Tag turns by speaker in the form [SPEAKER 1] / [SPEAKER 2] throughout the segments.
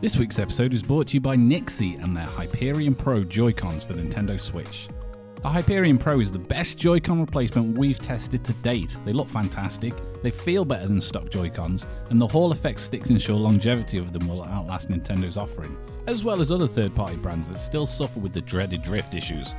[SPEAKER 1] This week's episode is brought to you by NYXI and their Hyperion Pro Joy-Cons for Nintendo Switch. The Hyperion Pro is the best Joy-Con replacement we've tested to date. They look fantastic, they feel better than stock Joy-Cons, and the Hall effect sticks ensure longevity of them will outlast Nintendo's offering, as well as other third-party brands that still suffer with the dreaded drift issues.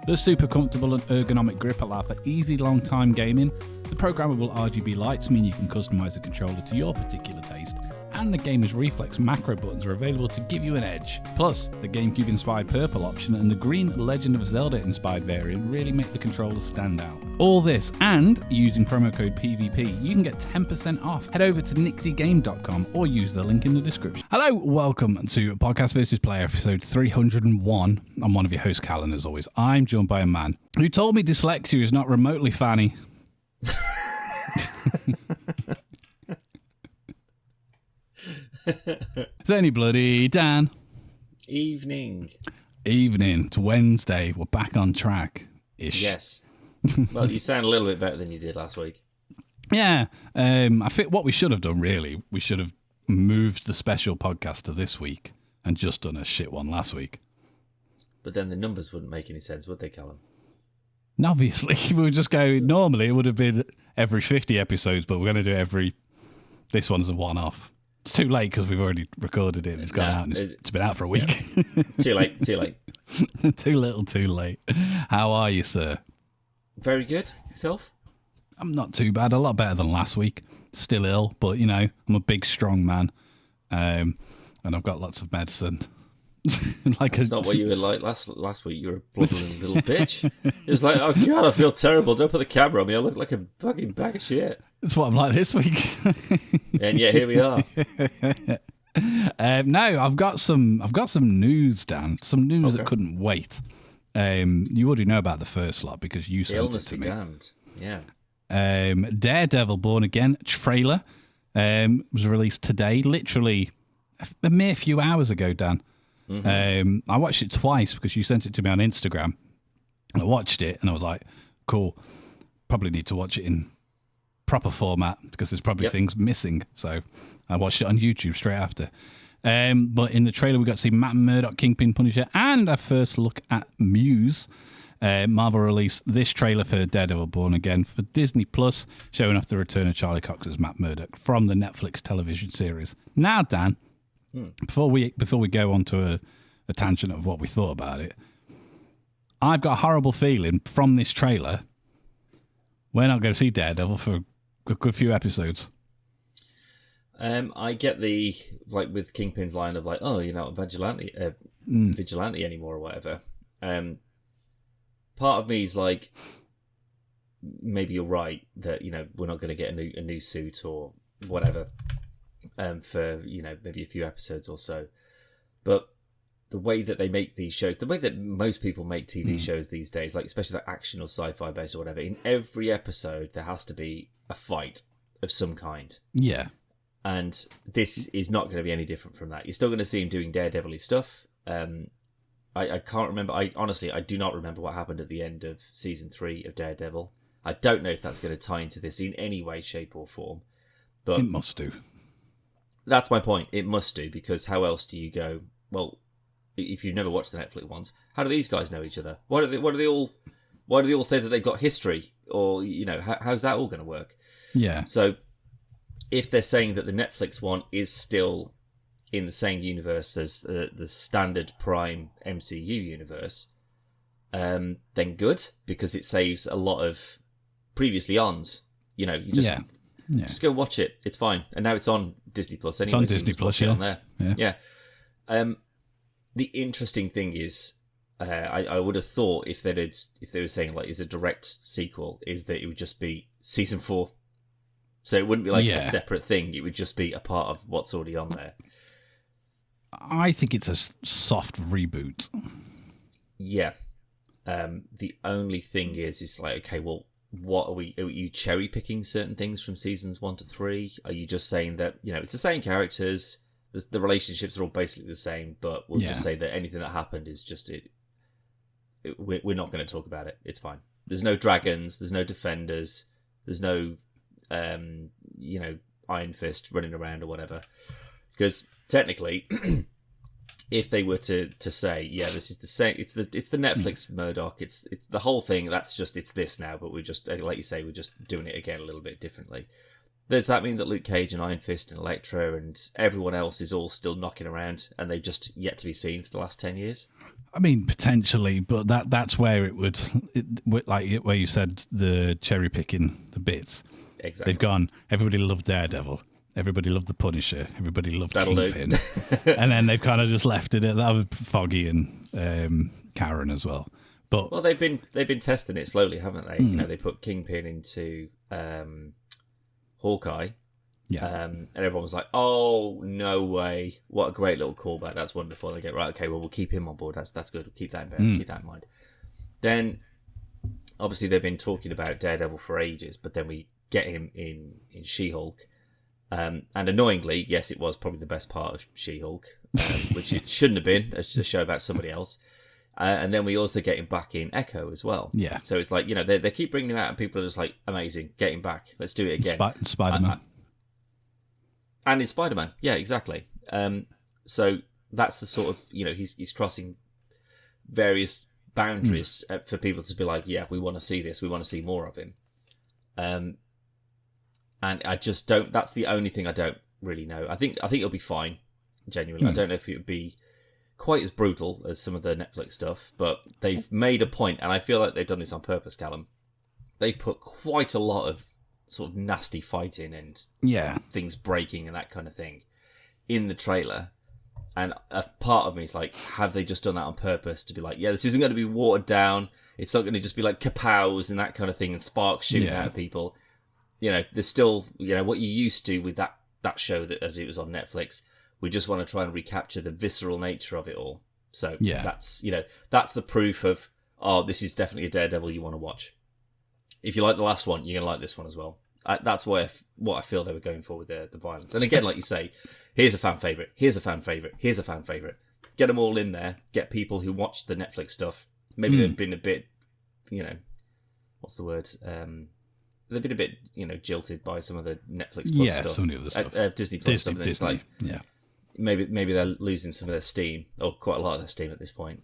[SPEAKER 1] The super comfortable and ergonomic grip allow for easy long-time gaming. The programmable RGB lights mean you can customize the controller to your particular taste, and the gamer's reflex macro buttons are available to give you an edge. Plus, the GameCube-inspired purple option and the green Legend of Zelda-inspired variant really make the controller stand out. All this, and using promo code PvP, you can get 10% off. Head over to NYXIGame.com or use the link in the description. Hello, welcome to Podcast vs. Player, episode 301. I'm one of your hosts, Callan, as always. I'm joined by a man who told me dyslexia is not remotely funny. It's only bloody Dan.
[SPEAKER 2] Evening.
[SPEAKER 1] It's Wednesday. We're back on track-ish.
[SPEAKER 2] Yes. Well, you sound a little bit better than you did last week.
[SPEAKER 1] Yeah. I think what we should have done, really, we should have moved the special podcast to this week and just done a shit one last week.
[SPEAKER 2] But then the numbers wouldn't make any sense, would they, Callum?
[SPEAKER 1] And obviously, we would just go, normally it would have been every 50 episodes, but we're going to do this one's a one-off. It's too late because we've already recorded it. It's gone out and it's been out for a week.
[SPEAKER 2] Yeah. Too late.
[SPEAKER 1] Too little, too late. How are you, sir?
[SPEAKER 2] Very good. Yourself?
[SPEAKER 1] I'm not too bad. A lot better than last week. Still ill, but, you know, I'm a big, strong man. And I've got lots of medicine.
[SPEAKER 2] That's not what you were like last week. You were a blubbering little bitch. It was like, oh, God, I feel terrible. Don't put the camera on me. I look like a fucking bag of shit.
[SPEAKER 1] That's what I'm like this week.
[SPEAKER 2] And yet here we are.
[SPEAKER 1] No, I've got some news, Dan. Some news that couldn't wait. You already know about the first lot because you sent it to me.
[SPEAKER 2] Damned. Yeah.
[SPEAKER 1] Daredevil Born Again trailer was released today, literally a mere few hours ago, Dan. Mm-hmm. I watched it twice because you sent it to me on Instagram. And I watched it and I was like, cool, probably need to watch it in proper format because there's probably things missing. So I watched it on YouTube straight after. But in the trailer, we got to see Matt Murdock, Kingpin, Punisher, and a first look at Muse. Marvel released this trailer for Daredevil Born Again for Disney Plus, showing off the return of Charlie Cox as Matt Murdock from the Netflix television series. Now, Dan, before we go on to a tangent of what we thought about it, I've got a horrible feeling from this trailer we're not going to see Daredevil for a good few episodes.
[SPEAKER 2] I get the, like, with Kingpin's line of like, oh, you're not a vigilante anymore or whatever. Part of me is like, maybe you're right that, you know, we're not going to get a new suit or whatever for, you know, maybe a few episodes or so. But the way that they make these shows, the way that most people make TV shows these days, like especially like action or sci-fi based or whatever, in every episode there has to be a fight of some kind.
[SPEAKER 1] Yeah.
[SPEAKER 2] And this is not going to be any different from that. You're still going to see him doing Daredevil-y stuff. I can't remember. I do not remember what happened at the end of season 3 of Daredevil. I don't know if that's going to tie into this in any way, shape, or form. But
[SPEAKER 1] it must do.
[SPEAKER 2] That's my point. It must do, because how else do you go? Well, if you've never watched the Netflix ones, how do these guys know each other? Why do they all say that they've got history? Or, you know, how's that all going to work?
[SPEAKER 1] Yeah.
[SPEAKER 2] So if they're saying that the Netflix one is still in the same universe as the standard Prime MCU universe, then good, because it saves a lot of previously ons. You know, you just go watch it. It's fine. And now it's on Disney Plus anyway.
[SPEAKER 1] It's on Disney Plus,
[SPEAKER 2] on there. Yeah. The interesting thing is, I would have thought if they were saying like is a direct sequel, is that it would just be season 4. So it wouldn't be like a separate thing. It would just be a part of what's already on there.
[SPEAKER 1] I think it's a soft reboot.
[SPEAKER 2] Yeah. The only thing is, it's like, okay, well, are you cherry picking certain things from seasons 1 to 3? Are you just saying that, you know, it's the same characters, the relationships are all basically the same, but we'll just say that anything that happened is just we're not going to talk about it. It's fine. There's no dragons, there's no defenders, there's no Iron Fist running around or whatever. Because technically, if they were to say, yeah, this is the same, it's the Netflix Murdock, it's the whole thing. That's just it's this now, but we're just, like you say, we're just doing it again a little bit differently. Does that mean that Luke Cage and Iron Fist and Elektra and everyone else is all still knocking around and they've just yet to be seen for the last 10 years?
[SPEAKER 1] I mean, potentially, but that's where it would, where you said the cherry picking the bits.
[SPEAKER 2] Exactly.
[SPEAKER 1] They've gone, everybody loved Daredevil, everybody loved the Punisher, everybody loved
[SPEAKER 2] That'll
[SPEAKER 1] Kingpin, and then they've kind of just left it at that with Foggy and Karen as well. But
[SPEAKER 2] well, they've been testing it slowly, haven't they? You know, they put Kingpin into Hawkeye.
[SPEAKER 1] Yeah.
[SPEAKER 2] And everyone was like, "Oh, no way! What a great little callback! That's wonderful." And they go, "Right, okay, well, we'll keep him on board. That's good. We'll keep that keep that in mind." Then, obviously, they've been talking about Daredevil for ages, but then we get him in She-Hulk, and annoyingly, yes, it was probably the best part of She-Hulk, which it shouldn't have been. It's a show about somebody else. And then we also get him back in Echo as well.
[SPEAKER 1] Yeah.
[SPEAKER 2] So it's like, you know, they keep bringing him out, and people are just like, "Amazing, get him back. Let's do it again."
[SPEAKER 1] Spider-Man.
[SPEAKER 2] And in Spider-Man, yeah, exactly. So that's the sort of, you know, he's crossing various boundaries for people to be like, yeah, we want to see this, we want to see more of him. And I just don't. That's the only thing I don't really know. I think it'll be fine. Genuinely, I don't know if it would be quite as brutal as some of the Netflix stuff, but they've made a point, and I feel like they've done this on purpose, Callum. They put quite a lot of sort of nasty fighting and things breaking and that kind of thing in the trailer, and a part of me is like, have they just done that on purpose to be like, yeah, this isn't going to be watered down, it's not going to just be like kapows and that kind of thing and sparks shooting out of people. You know, there's still, you know, what you used to with that show that as it was on Netflix. We just want to try and recapture the visceral nature of it all. So that's, you know, that's the proof of, oh, this is definitely a Daredevil you want to watch. If you like the last one, you're going to like this one as well. That's what I feel they were going for with the violence. And again, like you say, here's a fan favourite, here's a fan favourite, here's a fan favourite. Get them all in there. Get people who watch the Netflix stuff. Maybe they've been a bit, you know, what's the word? They've been a bit, you know, jilted by some of the Netflix Plus stuff.
[SPEAKER 1] Some of the stuff.
[SPEAKER 2] Disney Plus stuff. And it's like, maybe they're losing some of their steam, or quite a lot of their steam at this point.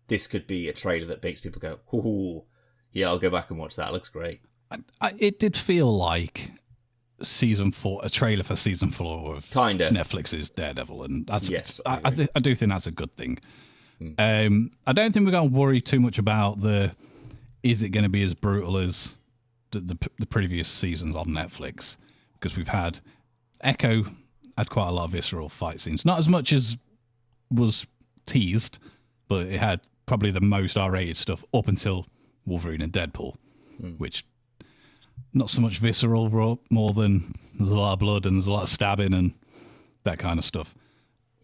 [SPEAKER 2] This could be a trailer that makes people go, "Ooh, yeah, I'll go back and watch that. It looks great."
[SPEAKER 1] It did feel like season 4, a trailer for season 4 of Netflix's Daredevil, and that's I do think that's a good thing. I don't think we're going to worry too much about is it going to be as brutal as the previous seasons on Netflix, because we've had Echo had quite a lot of visceral fight scenes, not as much as was teased, but it had probably the most R-rated stuff up until Wolverine and Deadpool, which not so much visceral, more than there's a lot of blood and there's a lot of stabbing and that kind of stuff.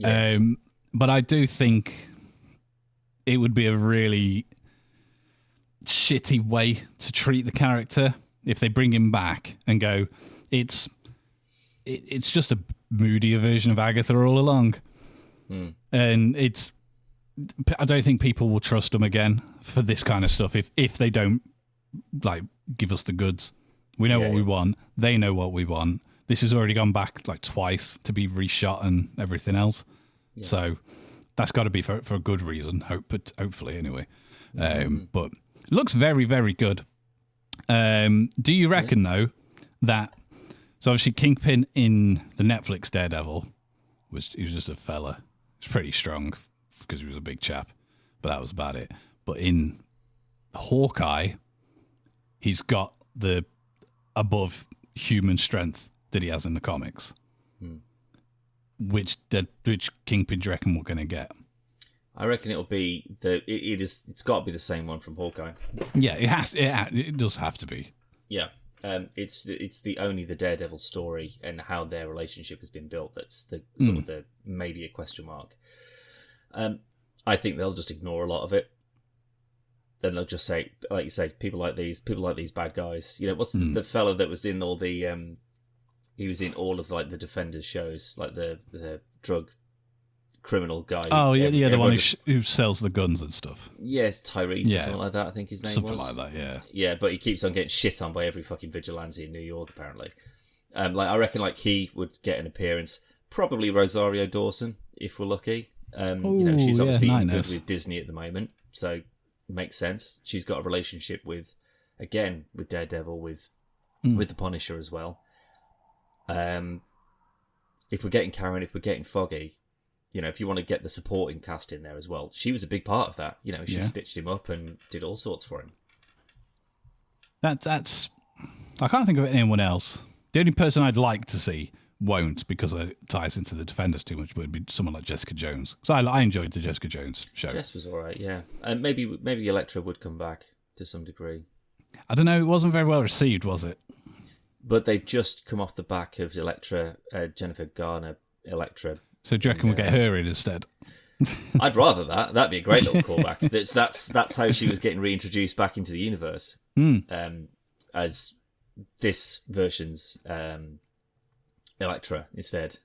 [SPEAKER 1] But I do think it would be a really shitty way to treat the character if they bring him back and go, it's just a moodier version of Agatha all along. And I don't think people will trust him again for this kind of stuff if they don't like give us the goods. We know what we want. They know what we want. This has already gone back like twice to be reshot and everything else. So that's got to be for a good reason, hopefully anyway. But it looks very, very good. Do you reckon, though, that... So obviously Kingpin in the Netflix Daredevil, he was just a fella. He was pretty strong because he was a big chap, but that was about it. But in Hawkeye, he's got the above human strength that he has in the comics. Which Kingpin do you reckon we're going to get?
[SPEAKER 2] I reckon it'll be it's got to be the same one from Hawkeye.
[SPEAKER 1] Yeah, it does have to be.
[SPEAKER 2] Yeah. It's the Daredevil story and how their relationship has been built that's the sort of the maybe a question mark. I think they'll just ignore a lot of it. Then they'll just say, like you say, people like these bad guys. You know, what's the fella that was in all the he was in all of like the Defenders shows, like the drug criminal guy.
[SPEAKER 1] Oh yeah, the one who sells the guns and stuff.
[SPEAKER 2] Yeah, Tyrese or something like that. I think his name
[SPEAKER 1] something
[SPEAKER 2] was
[SPEAKER 1] something like that. Yeah,
[SPEAKER 2] yeah, but he keeps on getting shit on by every fucking vigilante in New York apparently. Like I reckon, like he would get an appearance. Probably Rosario Dawson, if we're lucky. She's obviously good with Disney at the moment, so makes sense. She's got a relationship with Daredevil, with the Punisher as well. If we're getting Karen, if we're getting Foggy, if you want to get the supporting cast in there as well, she was a big part of that. She stitched him up and did all sorts for him.
[SPEAKER 1] That's. I can't think of anyone else. The only person I'd like to see won't, because it ties into the Defenders too much, would be someone like Jessica Jones. So I enjoyed the Jessica Jones show.
[SPEAKER 2] Jess was all right, yeah. And maybe Elektra would come back to some degree.
[SPEAKER 1] I don't know. It wasn't very well received, was it?
[SPEAKER 2] But they've just come off the back of Elektra, Jennifer Garner, Elektra.
[SPEAKER 1] So do you reckon we'll get her in instead?
[SPEAKER 2] I'd rather that. That'd be a great little callback. That's how she was getting reintroduced back into the universe. As this version's Elektra instead.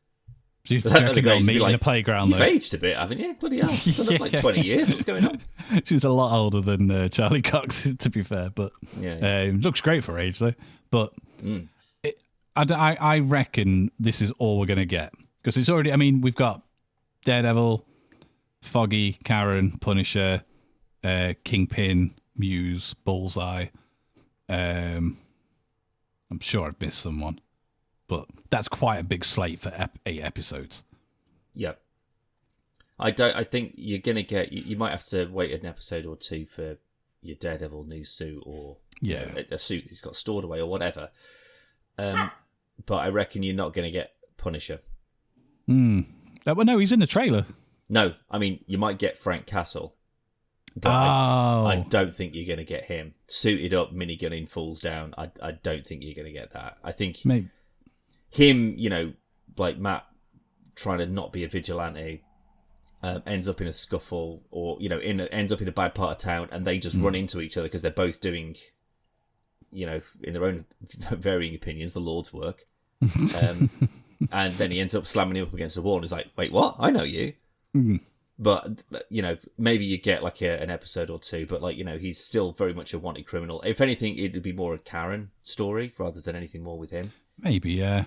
[SPEAKER 1] So you've meeting in a playground,
[SPEAKER 2] You've aged a bit, haven't you? Bloody hell. It's been like 20 years. What's going on?
[SPEAKER 1] She's a lot older than Charlie Cox, to be fair. But looks great for her age, though. But I reckon this is all we're going to get. Because it's already, we've got Daredevil, Foggy, Karen, Punisher, Kingpin, Muse, Bullseye. I'm sure I've missed someone. But that's quite a big slate for 8 episodes.
[SPEAKER 2] Yeah. I think you're going to get... You might have to wait an episode or two for your Daredevil new suit, or a suit he's got stored away or whatever. But I reckon you're not going to get Punisher.
[SPEAKER 1] Well, no, he's in the trailer.
[SPEAKER 2] No, you might get Frank Castle. But I don't think you're going to get him. Suited up, minigunning, falls down. I don't think you're going to get that. I think...
[SPEAKER 1] Maybe.
[SPEAKER 2] Him, like Matt trying to not be a vigilante, ends up in a scuffle, or ends up in a bad part of town, and they just run into each other because they're both doing, in their own varying opinions, the Lord's work. And then he ends up slamming him up against the wall, and he's like, "Wait, what? I know you." But maybe you get like an episode or two, but he's still very much a wanted criminal. If anything, it would be more a Karen story rather than anything more with him.
[SPEAKER 1] Maybe, yeah.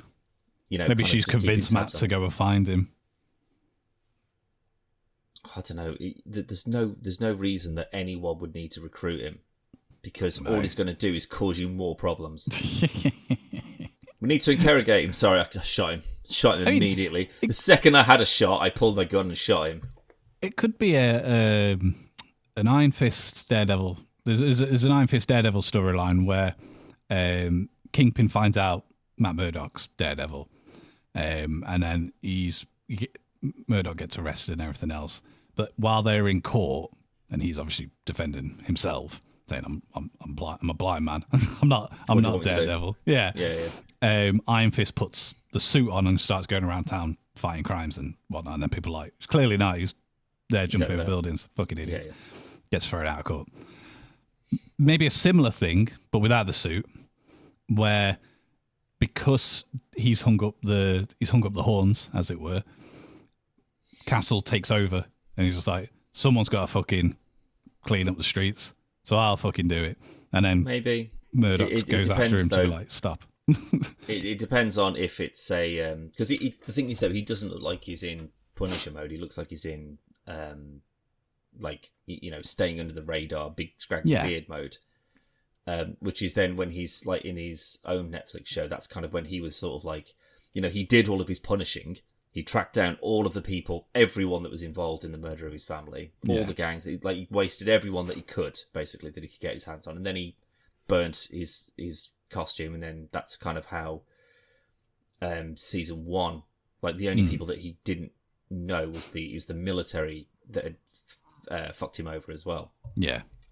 [SPEAKER 1] Maybe she's convinced Matt to go and find him.
[SPEAKER 2] I don't know. There's no reason that anyone would need to recruit him, because all he's going to do is cause you more problems. We need to interrogate him. Sorry, I shot him. Shot him immediately. The second I had a shot, I pulled my gun and shot him.
[SPEAKER 1] It could be an Iron Fist Daredevil. There's an Iron Fist Daredevil storyline where Kingpin finds out Matt Murdock's Daredevil, and then Murdock gets arrested and everything else. But while they're in court, and he's obviously defending himself, saying I'm a blind man. I'm not Daredevil. Yeah. Iron Fist puts the suit on and starts going around town fighting crimes and whatnot. And then people are like, clearly not. He's there jumping over buildings. Fucking idiot. Gets thrown out of court. Maybe a similar thing, but without the suit, where because he's hung up the horns, as it were, Castle takes over and he's just like, someone's got to fucking clean up the streets, so I'll fucking do it. And then
[SPEAKER 2] maybe
[SPEAKER 1] Murdock goes after him to be like, stop.
[SPEAKER 2] It depends on if it's a because the thing is that he doesn't look like he's in Punisher mode. He looks like he's in staying under the radar, big scraggly beard mode. Which is then when he's like in his own Netflix show. That's kind of when he was sort of like, he did all of his punishing. He tracked down all of the people, everyone that was involved in the murder of his family, all the gangs. He wasted everyone that he could, basically, that he could get his hands on, and then he burnt his costume, and then that's kind of how season 1, like the only people that he didn't know was the military that had fucked him over as well.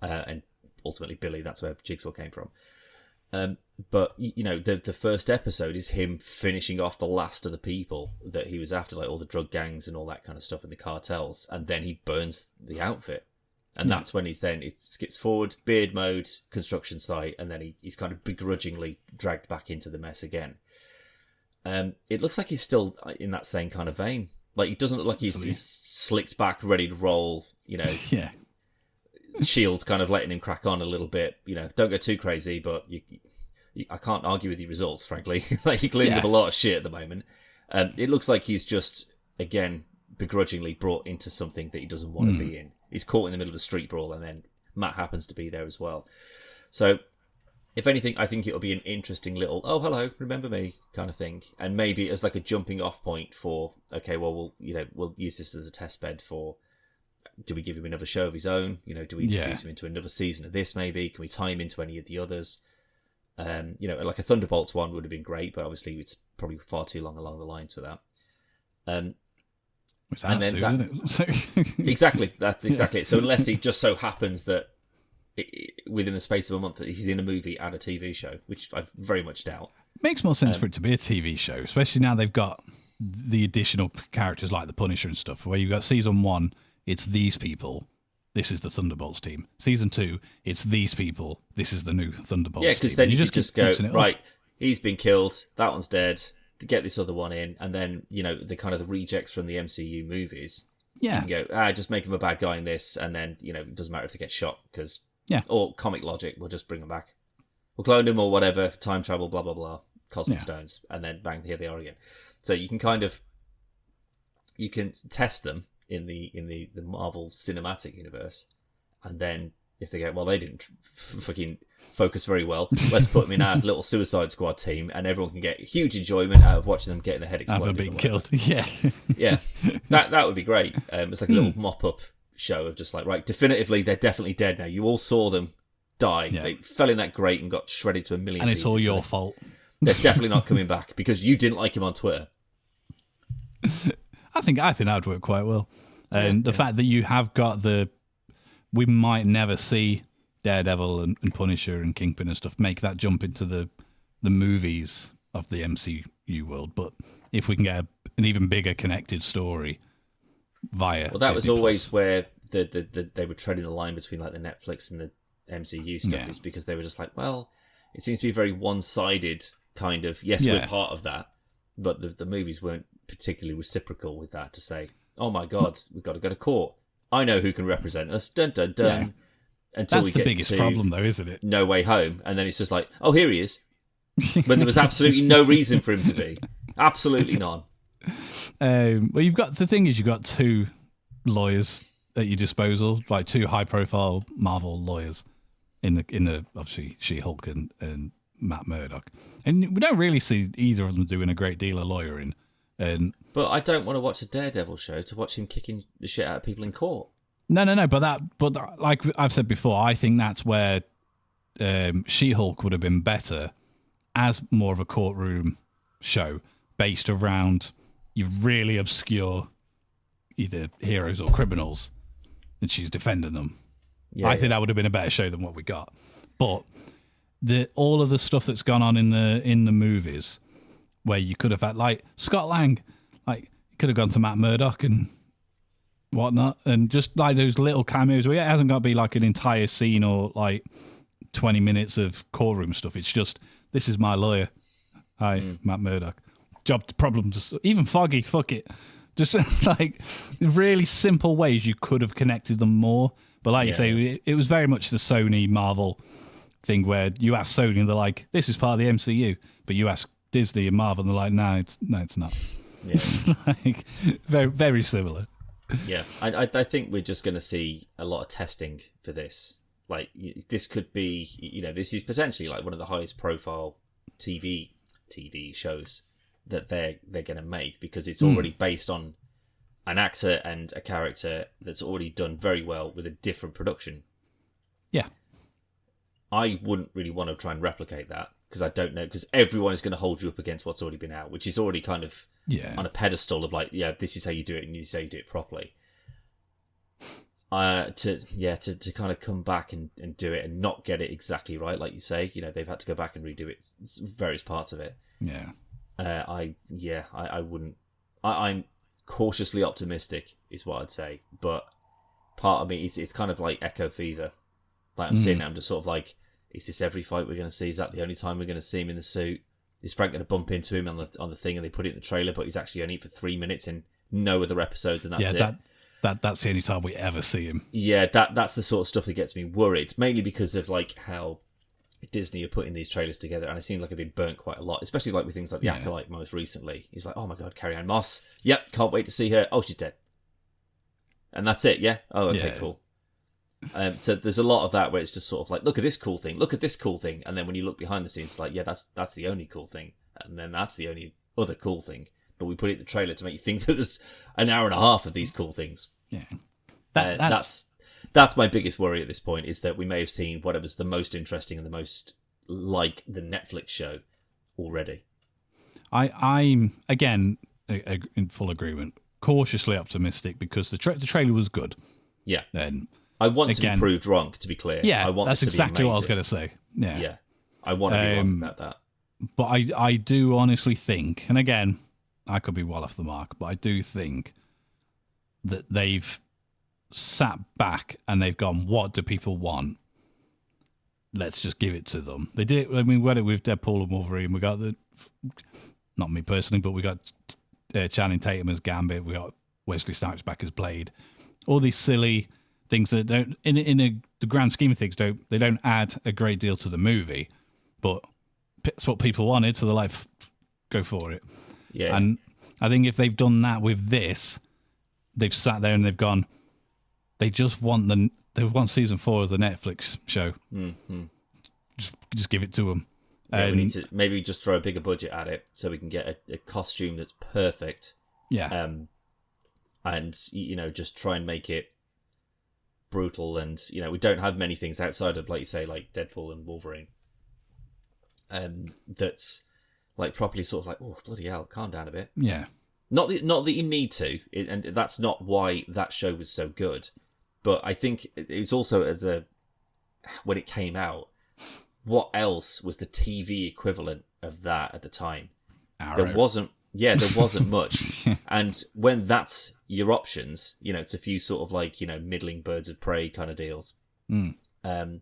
[SPEAKER 2] And ultimately Billy, that's where Jigsaw came from. But the first episode is him finishing off the last of the people that he was after, like all the drug gangs and all that kind of stuff, and the cartels, and then he burns the outfit. And that's when it skips forward, beard mode, construction site, and then he's kind of begrudgingly dragged back into the mess again. It looks like he's still in that same kind of vein. Like, he doesn't look like he's slicked back, ready to roll, Shield kind of letting him crack on a little bit. Don't go too crazy, but I can't argue with your results, frankly. Like, you're cleaning up a lot of shit at the moment. It looks like he's just, again, begrudgingly brought into something that he doesn't want to be in. He's caught in the middle of a street brawl, and then Matt happens to be there as well. So, if anything, I think it'll be an interesting little, oh, hello, remember me kind of thing. And maybe as like a jumping off point for, okay, well, we'll use this as a test bed for, do we give him another show of his own? Do we introduce him into another season of this maybe? Can we tie him into any of the others? Like a Thunderbolts one would have been great, but obviously it's probably far too long along the lines for that. Exactly, that's exactly it. So unless it just so happens that within the space of a month that he's in a movie and a TV show, which I very much doubt.
[SPEAKER 1] Makes more sense for it to be a TV show, especially now they've got the additional characters like the Punisher and stuff, where you've got season 1, it's these people, this is the Thunderbolts team. Season 2, it's these people, this is the new Thunderbolts team.
[SPEAKER 2] Yeah, because then you just go, right, he's been killed, that one's dead, to get this other one in, and then, the kind of the rejects from the MCU movies.
[SPEAKER 1] Yeah.
[SPEAKER 2] You can go, just make him a bad guy in this, and then, it doesn't matter if they get shot, because... Yeah. Or comic logic, we'll just bring them back. We'll clone them or whatever, time travel, blah, blah, blah, cosmic stones, and then bang, here they are again. So you can you can test them in the Marvel Cinematic Universe, and then if they go, well, they didn't fucking focus very well, let's put them in our little Suicide Squad team, and everyone can get huge enjoyment out of watching them getting their head exploded.
[SPEAKER 1] Ever being killed, yeah.
[SPEAKER 2] Yeah, that would be great. It's like a little mop-up show of just like, right, definitively they're definitely dead now. You all saw them die. Yeah. They fell in that grate and got shredded to a million pieces.
[SPEAKER 1] And it's all your fault.
[SPEAKER 2] They're definitely not coming back because you didn't like him on Twitter.
[SPEAKER 1] I think that would work quite well. And the fact that you have got we might never see Daredevil and Punisher and Kingpin and stuff make that jump into the movies of the MCU world, but if we can get an even bigger connected story via
[SPEAKER 2] that
[SPEAKER 1] Disney
[SPEAKER 2] was always
[SPEAKER 1] Plus.
[SPEAKER 2] Where they were treading the line between like the Netflix and the MCU stuff, is because they were just like, well, it seems to be very one-sided kind of, yes, we're part of that, but the movies weren't particularly reciprocal with that, to say, oh my god, we've got to go to court, I know who can represent us, dun dun dun. Until
[SPEAKER 1] that's the biggest problem though, isn't it?
[SPEAKER 2] No Way Home, and then it's just like, oh, here he is, when there was absolutely no reason for him to be, absolutely none.
[SPEAKER 1] Well, you've got two lawyers at your disposal, like two high-profile Marvel lawyers in the obviously She-Hulk and Matt Murdock, and we don't really see either of them doing a great deal of lawyering.
[SPEAKER 2] But I don't want to watch a Daredevil show to watch him kicking the shit out of people in court.
[SPEAKER 1] No. But like I've said before, I think that's where She-Hulk would have been better as more of a courtroom show based around your really obscure either heroes or criminals, and she's defending them. I think that would have been a better show than what we got. But all of the stuff that's gone on in the movies, where you could have had like Scott Lang, like you could have gone to Matt Murdock and whatnot, and just like those little cameos where it hasn't got to be like an entire scene or like 20 minutes of courtroom stuff. It's just, this is my lawyer. Hi, Matt Murdock. Job problem, just even Foggy, fuck it. Just like really simple ways you could have connected them more. But like you say, it was very much the Sony Marvel thing where you ask Sony and they're like, this is part of the MCU. But you ask Disney and Marvel and they're like, no, it's not. Yeah. It's like very, very similar.
[SPEAKER 2] Yeah, I think we're just going to see a lot of testing for this. Like, this could be, this is potentially like one of the highest profile TV shows that they're going to make, because it's already based on an actor and a character that's already done very well with a different production.
[SPEAKER 1] Yeah. I
[SPEAKER 2] wouldn't really want to try and replicate that, because I don't know, because everyone is going to hold you up against what's already been out, which is already kind of on a pedestal of like, this is how you do it, and this is how you do it properly. To kind of come back and do it and not get it exactly right, like you say, they've had to go back and redo it, various parts of it.
[SPEAKER 1] Yeah.
[SPEAKER 2] I wouldn't. I'm cautiously optimistic, is what I'd say. But part of me, it's kind of like Echo Fever. Like I'm seeing it, I'm just sort of like, is this every fight we're going to see? Is that the only time we're going to see him in the suit? Is Frank going to bump into him on the thing and they put it in the trailer, but he's actually only for 3 minutes in no other episodes, and that's it.
[SPEAKER 1] That's the only time we ever see him.
[SPEAKER 2] Yeah, that's the sort of stuff that gets me worried, mainly because of like how Disney are putting these trailers together, and it seems like I've been burnt quite a lot, especially like with things like The Acolyte most recently. He's like, oh my god, Carrie Ann Moss. Yep, can't wait to see her. Oh, she's dead. And that's it, yeah? Oh, okay, cool. So there's a lot of that where it's just sort of like, look at this cool thing, look at this cool thing, and then when you look behind the scenes, it's like, yeah, that's the only cool thing, and then that's the only other cool thing. But we put it in the trailer to make you think that there's an hour and a half of these cool things.
[SPEAKER 1] Yeah,
[SPEAKER 2] that's my biggest worry at this point, is that we may have seen whatever's the most interesting and the most like the Netflix show already.
[SPEAKER 1] I'm again in full agreement, cautiously optimistic because the trailer was good.
[SPEAKER 2] Yeah,
[SPEAKER 1] and
[SPEAKER 2] I want to be proved wrong. To be clear,
[SPEAKER 1] yeah,
[SPEAKER 2] I want
[SPEAKER 1] that's
[SPEAKER 2] this to
[SPEAKER 1] exactly
[SPEAKER 2] be
[SPEAKER 1] what I was going to say. Yeah,
[SPEAKER 2] I want to be wrong about that.
[SPEAKER 1] But I do honestly think, and again, I could be well off the mark, but I do think that they've sat back and they've gone, what do people want? Let's just give it to them. They did it. I mean, we had it with Deadpool and Wolverine. We got not me personally, but we got Channing Tatum as Gambit. We got Wesley Snipes back as Blade. All these silly things that don't, in the grand scheme of things, they don't add a great deal to the movie, but it's what people wanted, so they're like, go for it.
[SPEAKER 2] Yeah.
[SPEAKER 1] And I think if they've done that with this, they've sat there and they've gone, they just want they want season 4 of the Netflix show.
[SPEAKER 2] Mm-hmm.
[SPEAKER 1] Just give it to them.
[SPEAKER 2] Yeah, we need to maybe just throw a bigger budget at it so we can get a costume that's perfect.
[SPEAKER 1] Yeah.
[SPEAKER 2] And, just try and make it brutal. And, we don't have many things outside of, like you say, like Deadpool and Wolverine. That's like properly sort of like, oh, bloody hell, calm down a bit.
[SPEAKER 1] Yeah.
[SPEAKER 2] Not that you need to, and that's not why that show was so good. But I think it's also when it came out, what else was the TV equivalent of that at the time?
[SPEAKER 1] Arrow.
[SPEAKER 2] There wasn't much. And when that's your options, it's a few sort of like, middling Birds of Prey kind of deals.
[SPEAKER 1] Mm.
[SPEAKER 2] And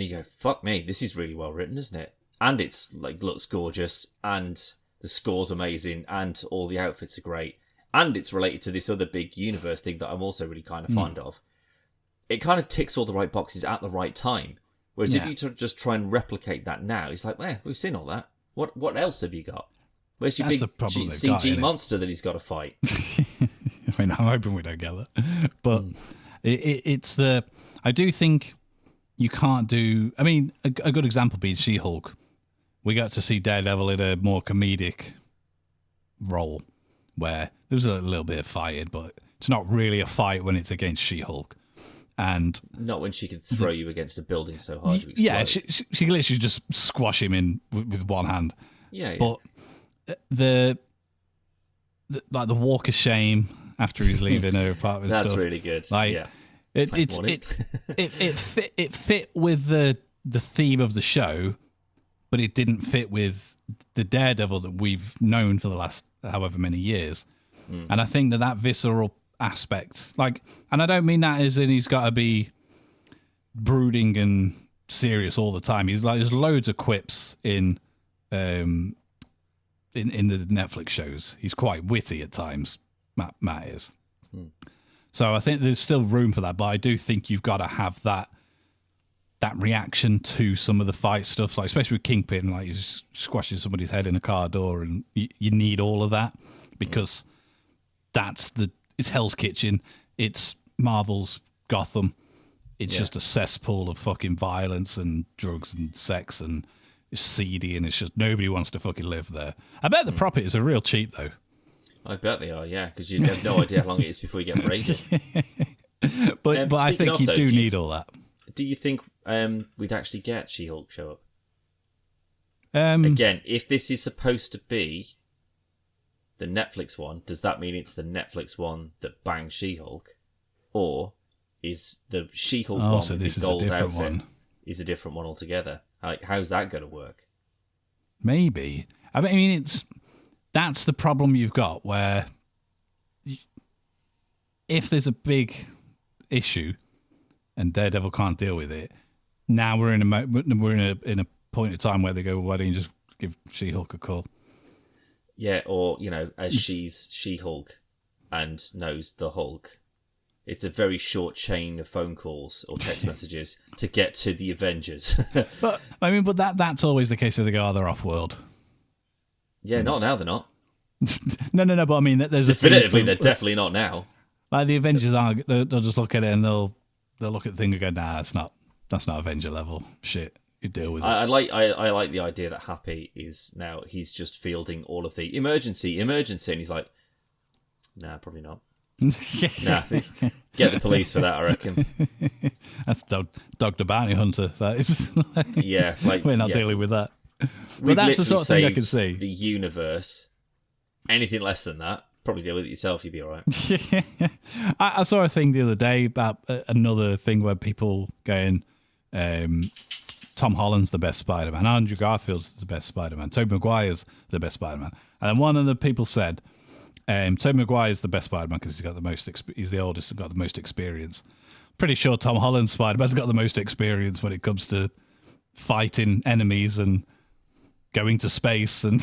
[SPEAKER 2] you go, fuck me, this is really well written, isn't it? And it's like looks gorgeous, and the score's amazing, and all the outfits are great, and it's related to this other big universe thing that I'm also really kind of fond of. It kind of ticks all the right boxes at the right time. Whereas if you just try and replicate that now, it's like, we've seen all that. What else have you got? Where's your big CG monster that he's got to fight?
[SPEAKER 1] I mean, I'm hoping we don't get that. But it's the... I do think you can't do... I mean, a good example being She-Hulk. We got to see Daredevil in a more comedic role where there was a little bit of fighting, but it's not really a fight when it's against She-Hulk. And
[SPEAKER 2] not when she can throw you against a building so hard you explode.
[SPEAKER 1] Yeah, she literally just squash him in with one hand.
[SPEAKER 2] Yeah.
[SPEAKER 1] But the walk of shame after he's leaving her apartment.
[SPEAKER 2] That's
[SPEAKER 1] stuff,
[SPEAKER 2] really good.
[SPEAKER 1] Like,
[SPEAKER 2] yeah.
[SPEAKER 1] It fit with the theme of the show, but it didn't fit with the Daredevil that we've known for the last however many years. And I think that visceral aspect, and I don't mean that as in he's got to be brooding and serious all the time. He's like, there's loads of quips in the Netflix shows. He's quite witty at times. Matt is. So I think there's still room for that, but I do think you've got to have that reaction to some of the fight stuff, like especially with Kingpin, like he's squashing somebody's head in a car door, and you need all of that because it's Hell's Kitchen, it's Marvel's Gotham, it's just a cesspool of fucking violence and drugs and sex, and it's seedy, and it's just nobody wants to fucking live there. I bet the properties are real cheap though.
[SPEAKER 2] I bet they are, yeah, because you have no idea how long it is before you get raided.
[SPEAKER 1] But I think you do need all that.
[SPEAKER 2] Do you think we'd actually get She-Hulk show up? Again, if this is supposed to be the Netflix one, does that mean it's the Netflix one that bangs She-Hulk? Or is the She-Hulk one with the gold outfit is a different one altogether? Like, how's that going to work?
[SPEAKER 1] Maybe. I mean, that's the problem you've got, where if there's a big issue and Daredevil can't deal with it, now we're in a point of time where they go, well, why don't you just give She-Hulk a call?
[SPEAKER 2] Yeah, or, as she's She-Hulk and knows the Hulk, It's a very short chain of phone calls or text messages to get to the Avengers.
[SPEAKER 1] But that's always the case if they go, they're off-world.
[SPEAKER 2] Yeah, not now. They're not.
[SPEAKER 1] No. But I mean, there's
[SPEAKER 2] definitively they're definitely not now.
[SPEAKER 1] Like the Avengers aren't. They'll just look at it and they'll look at the thing and go, nah, that's not Avenger level shit. You deal with it. I
[SPEAKER 2] like the idea that Happy is now. He's just fielding all of the emergency, and he's like, nah, probably not. Nah, get the police for that, I reckon.
[SPEAKER 1] That's Dog the Bounty Hunter. That is.
[SPEAKER 2] Yeah, like
[SPEAKER 1] we're not dealing with that.
[SPEAKER 2] But
[SPEAKER 1] that's the sort of thing I can see.
[SPEAKER 2] The universe. Anything less than that, probably deal with it yourself. You'd be all right.
[SPEAKER 1] I saw a thing the other day about another thing where people going, Tom Holland's the best Spider-Man, Andrew Garfield's the best Spider-Man, Tobey Maguire's the best Spider-Man, and then one of the people said, Tobey Maguire's the best Spider-Man because he's got the most. He's the oldest and got the most experience. Pretty sure Tom Holland's Spider-Man's got the most experience when it comes to fighting enemies and going to space and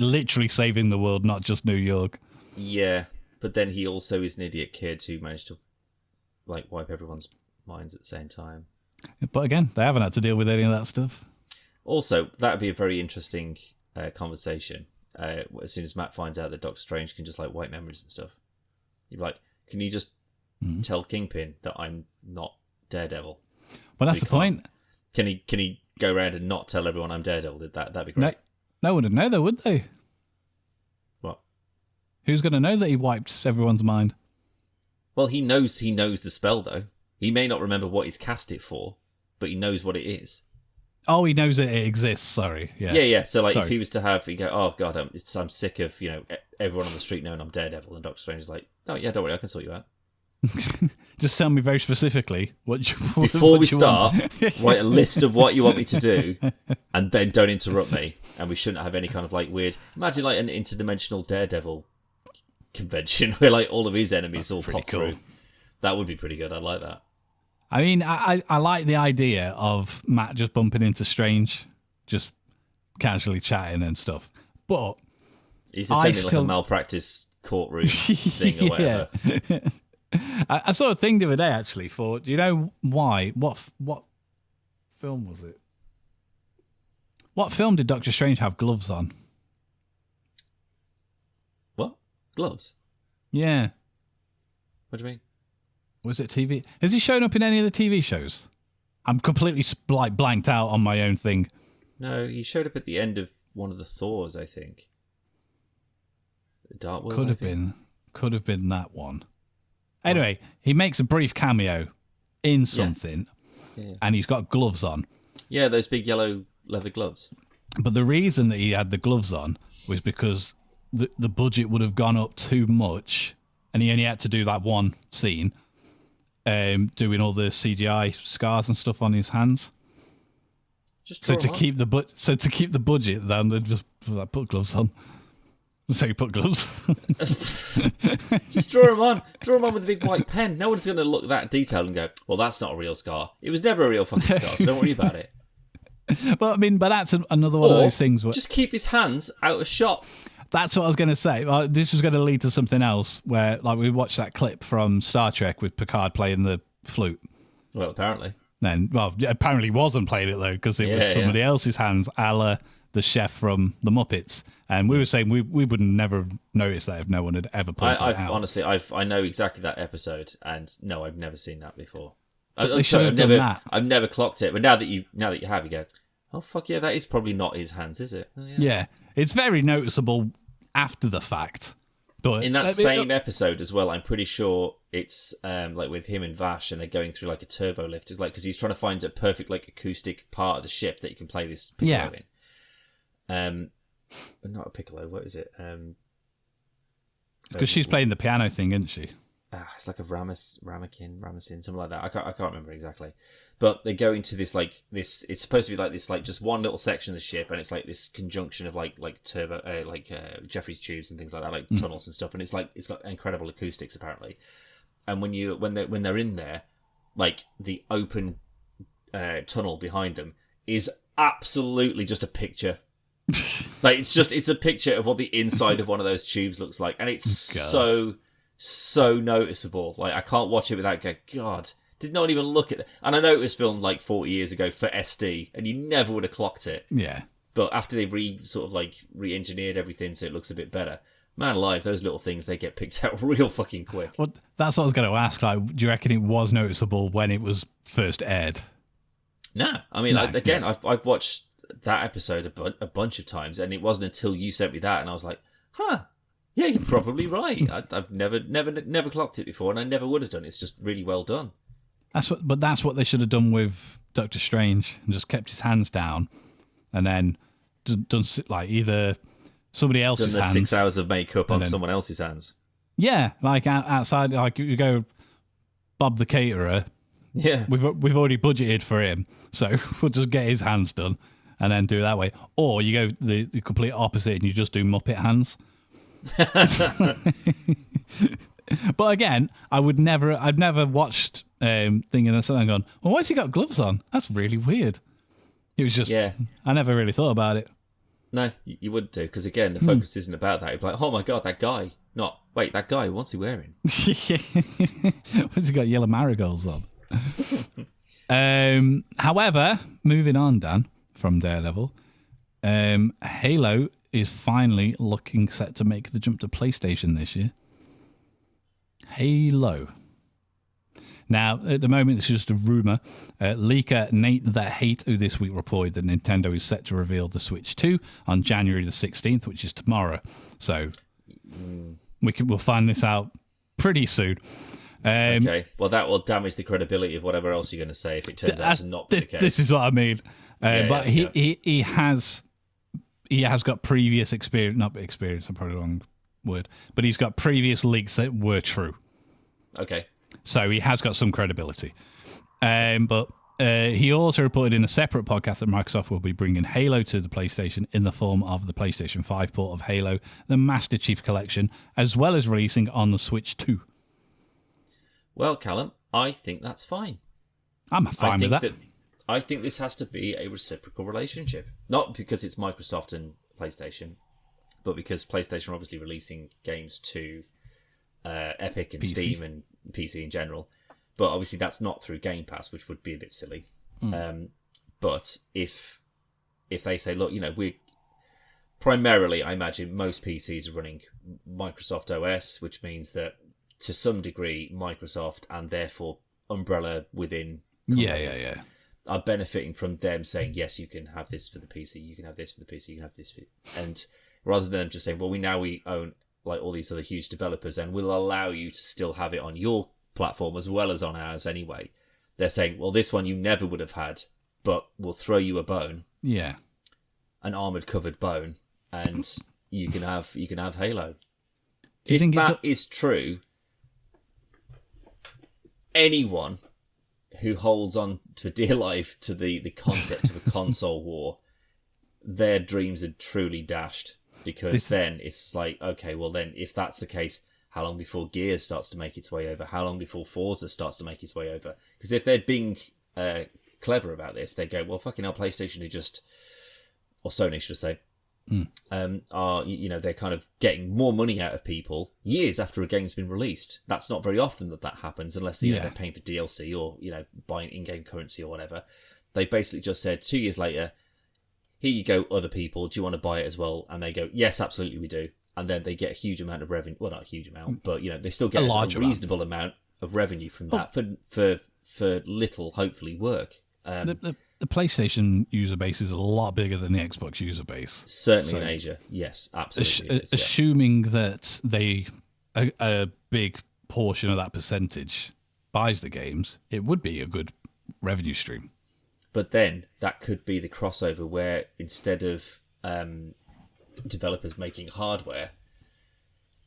[SPEAKER 1] literally saving the world, not just New York.
[SPEAKER 2] Yeah, but then he also is an idiot kid who managed to wipe everyone's minds at the same time.
[SPEAKER 1] But again, they haven't had to deal with any of that stuff.
[SPEAKER 2] Also, that would be a very interesting conversation. As soon as Matt finds out that Doctor Strange can just wipe memories and stuff, you're like, can you just tell Kingpin that I'm not Daredevil?
[SPEAKER 1] Well, that's the point.
[SPEAKER 2] Can he go around and not tell everyone I'm Daredevil? That'd be great.
[SPEAKER 1] No one would know, though, would they?
[SPEAKER 2] What?
[SPEAKER 1] Who's going to know that he wiped everyone's mind?
[SPEAKER 2] Well, he knows the spell, though. He may not remember what he's cast it for, but he knows what it is.
[SPEAKER 1] Oh, he knows it exists. Sorry. Yeah.
[SPEAKER 2] Yeah. So, if he was to have, he go, oh god, I'm sick of everyone on the street knowing I'm Daredevil, and Doctor Strange is like, oh yeah, don't worry, I can sort you out.
[SPEAKER 1] Just tell me very specifically
[SPEAKER 2] before we start. Write a list of what you want me to do, and then don't interrupt me. And we shouldn't have any kind of weird. Imagine an interdimensional Daredevil convention where all of his enemies all pop through. That would be pretty good. I'd like that.
[SPEAKER 1] I mean, I like the idea of Matt just bumping into Strange, just casually chatting and stuff. But
[SPEAKER 2] he's attending a malpractice courtroom thing or whatever.
[SPEAKER 1] I saw a thing the other day actually. Do you know why? What film was it? What film did Doctor Strange have gloves on?
[SPEAKER 2] What? Gloves?
[SPEAKER 1] Yeah.
[SPEAKER 2] What do you mean?
[SPEAKER 1] Was it TV? Has he shown up in any of the TV shows? I'm completely blanked out on my own thing.
[SPEAKER 2] No, he showed up at the end of one of the Thors, I think. Dark World,
[SPEAKER 1] Could have been that one. Anyway, he makes a brief cameo in something, and he's got gloves on.
[SPEAKER 2] Yeah, those big yellow leather gloves.
[SPEAKER 1] But the reason that he had the gloves on was because the budget would have gone up too much, and he only had to do that one scene, doing all the CGI scars and stuff on his hands. To keep the budget down, they just put gloves on. So you put gloves.
[SPEAKER 2] Just draw them on. Draw them on with a big white pen. No one's going to look that detailed and go, well, that's not a real scar. It was never a real fucking scar, so don't worry about it.
[SPEAKER 1] But that's another one of those things.
[SPEAKER 2] Just keep his hands out of shot.
[SPEAKER 1] That's what I was going to say. This was going to lead to something else where we watched that clip from Star Trek with Picard playing the flute.
[SPEAKER 2] Well, apparently.
[SPEAKER 1] Apparently wasn't playing it, though, because it was somebody else's hands, a la the chef from the Muppets. And we were saying we would never have noticed that if no one had ever pointed it out.
[SPEAKER 2] Honestly, I know exactly that episode, and no, I've never seen that before. I've never clocked it, but now that you have, you go, oh fuck yeah, that is probably not his hands, is it? Oh,
[SPEAKER 1] yeah, it's very noticeable after the fact. But
[SPEAKER 2] in that same episode as well, I'm pretty sure it's with him and Vash, and they're going through a turbo lift, because he's trying to find a perfect acoustic part of the ship that you can play this piccolo in. But not a piccolo. What is it?
[SPEAKER 1] Because she's playing the piano thing, isn't she?
[SPEAKER 2] It's like a ramekin, something like that. I can't remember exactly. But they go into this this. It's supposed to be this just one little section of the ship, and it's this conjunction of turbo, Jeffrey's tubes and things like that, tunnels and stuff. And it's got incredible acoustics apparently. And when they're in there, the open tunnel behind them is absolutely just a picture. It's a picture of what the inside of one of those tubes looks like, and it's so so noticeable. Like, I can't watch it without going, God, did not even look at it. And I know it was filmed like 40 years ago for SD, and you never would have clocked it.
[SPEAKER 1] Yeah.
[SPEAKER 2] But after they've re-engineered everything so it looks a bit better, man alive, those little things, they get picked out real fucking quick.
[SPEAKER 1] Well, that's what I was going to ask. Like, do you reckon it was noticeable when it was first aired?
[SPEAKER 2] No. I mean, I've watched that episode a bunch of times, and it wasn't until you sent me that, and I was like, huh, yeah, you're probably right. I've never clocked it before, and I never would have done it. It's just really well done.
[SPEAKER 1] That's what they should have done with Doctor Strange, and just kept his hands down, and then done like either somebody else's
[SPEAKER 2] done the
[SPEAKER 1] hands,
[SPEAKER 2] 6 hours of makeup on someone else's hands.
[SPEAKER 1] Yeah, like outside, like you go Bob the caterer.
[SPEAKER 2] Yeah,
[SPEAKER 1] we've already budgeted for him, so we'll just get his hands done and then do it that way. Or you go the complete opposite and you just do Muppet hands. But again, I've never watched Thing and then gone, well, why's he got gloves on? That's really weird. It was just, I never really thought about it.
[SPEAKER 2] No, you wouldn't do, because again, the focus isn't about that. You'd be like, oh my God, that guy. Not, wait, that guy, what's he wearing?
[SPEAKER 1] What's he got yellow marigolds on? However, moving on, Dan, from Daredevil, Halo is finally looking set to make the jump to PlayStation this year. Halo. Now, at the moment, this is just a rumour. Leaker Nate the Hate, who this week reported that Nintendo is set to reveal the Switch 2 on January the 16th, which is tomorrow. So we'll find this out pretty soon.
[SPEAKER 2] Okay, well, that will damage the credibility of whatever else you're going to say if it turns out to not be the case.
[SPEAKER 1] This is what I mean. He has got previous experience, not experience, I'm probably the wrong word, but he's got previous leaks that were true.
[SPEAKER 2] Okay.
[SPEAKER 1] So he has got some credibility. But he also reported in a separate podcast that Microsoft will be bringing Halo to the PlayStation in the form of the PlayStation 5 port of Halo, the Master Chief Collection, as well as releasing on the Switch 2.
[SPEAKER 2] Well, Callum, I think that's fine.
[SPEAKER 1] I'm fine with that.
[SPEAKER 2] I think this has to be a reciprocal relationship. Not because it's Microsoft and PlayStation, but because PlayStation are obviously releasing games to Epic and PC. Steam and PC in general. But obviously that's not through Game Pass, which would be a bit silly. But if they say, look, we're primarily, I imagine most PCs are running Microsoft OS, which means that to some degree Microsoft and therefore umbrella within companies are benefiting from them saying, yes, you can have this for the PC, you can have this for the PC, you can have this for... And rather than just saying, well, we own like all these other huge developers and we'll allow you to still have it on your platform as well as on ours anyway. They're saying, well, this one you never would have had, but we'll throw you a bone. Yeah. An armoured covered bone, and you can have Halo. If that is true, anyone who holds on for dear life to the concept of a console war, their dreams are truly dashed. Because then it's like, okay, well then, if that's the case, how long before Gears starts to make its way over? How long before Forza starts to make its way over? Because if they're being clever about this, they go, well, fucking hell, PlayStation are just, or Sony should I say, they're kind of getting more money out of people years after a game's been released. That's not very often that happens, unless they're paying for DLC or buying in-game currency or whatever. They basically just said 2 years later, here you go, other people, do you want to buy it as well? And they go, yes, absolutely we do. And then they get a huge amount of revenue. Well, not a huge amount, but they still get a reasonable amount of revenue from that for little, hopefully, work.
[SPEAKER 1] The PlayStation user base is a lot bigger than the Xbox user base.
[SPEAKER 2] Certainly in Asia, yes, absolutely.
[SPEAKER 1] Assuming that a big portion of that percentage buys the games, it would be a good revenue stream.
[SPEAKER 2] But then that could be the crossover where instead of developers making hardware,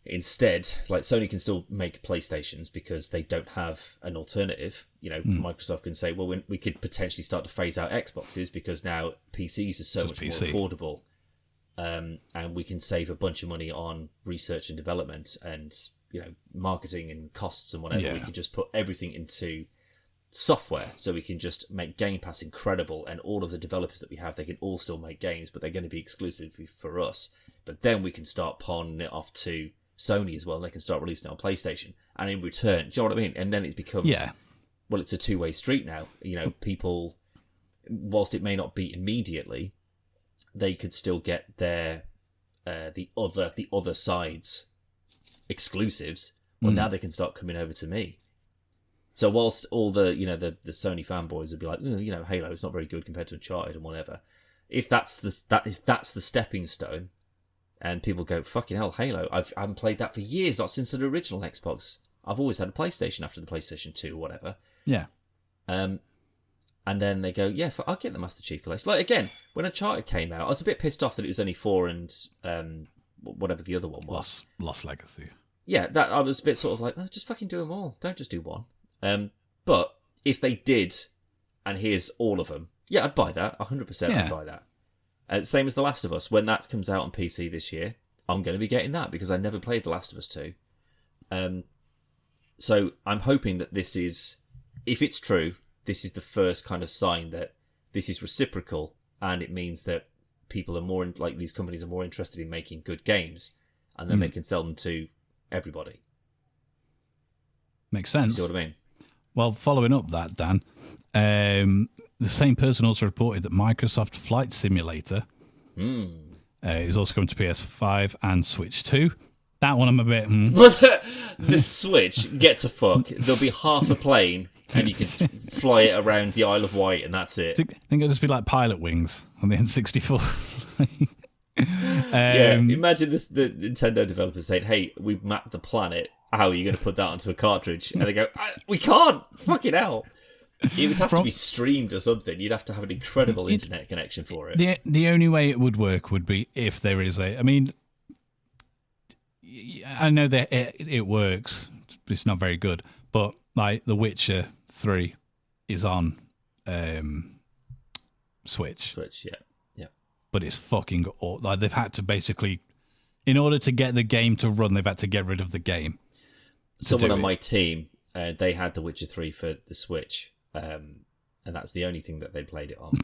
[SPEAKER 2] instead, like Sony can still make PlayStations because they don't have an alternative. Microsoft can say, well, we could potentially start to phase out Xboxes because now PCs are so much more affordable, and we can save a bunch of money on research and development and marketing and costs and whatever. We can just put everything into software, so we can just make Game Pass incredible, and all of the developers that we have, they can all still make games, but they're going to be exclusively for us. But then we can start pawning it off to Sony as well, and they can start releasing it on PlayStation. And in return, do you know what I mean? And then it becomes, well, it's a two-way street now. You know, people, whilst it may not be immediately, they could still get their the other side's exclusives. Well, now they can start coming over to me. So whilst all the the Sony fanboys would be like, Halo, it's not very good compared to Uncharted and whatever. If that's the stepping stone, and people go, fucking hell, Halo, I haven't played that for years, not since the original Xbox. I've always had a PlayStation after the PlayStation 2 or whatever.
[SPEAKER 1] Yeah.
[SPEAKER 2] And then they go, yeah, I'll get the Master Chief Collection. Like, again, when Uncharted came out, I was a bit pissed off that it was only 4 and whatever the other one was.
[SPEAKER 1] Lost Legacy.
[SPEAKER 2] Yeah, that I was a bit sort of like, oh, just fucking do them all. Don't just do one. But if they did, and here's all of them, yeah, I'd buy that. 100% I'd buy that. Same as The Last of Us. When that comes out on PC this year, I'm going to be getting that because I never played The Last of Us 2. So I'm hoping that this is, if it's true, this is the first kind of sign that this is reciprocal, and it means that people are more, like these companies are more interested in making good games, and then they can sell them to everybody.
[SPEAKER 1] Makes sense.
[SPEAKER 2] You see what I mean?
[SPEAKER 1] Well, following up that, Dan, the same person also reported that Microsoft Flight Simulator is also coming to PS5 and Switch 2. That one I'm a bit...
[SPEAKER 2] The Switch, get to fuck. There'll be half a plane and you can fly it around the Isle of Wight and that's it.
[SPEAKER 1] I think it'll just be like pilot wings on the N64.
[SPEAKER 2] Yeah, imagine this, the Nintendo developers saying, hey, we've mapped the planet. How are you going to put that onto a cartridge? And they go, we can't. Fucking hell. It would have to be streamed or something. You'd have to have an incredible internet connection for it.
[SPEAKER 1] The only way it would work would be if there is a... I mean, I know that it works. It's not very good. But like The Witcher 3 is on Switch.
[SPEAKER 2] Switch, yeah.
[SPEAKER 1] But it's fucking... Like, they've had to basically... In order to get the game to run, they've had to get rid of the game.
[SPEAKER 2] Someone on my team, they had The Witcher 3 for the Switch, and that's the only thing that they played it on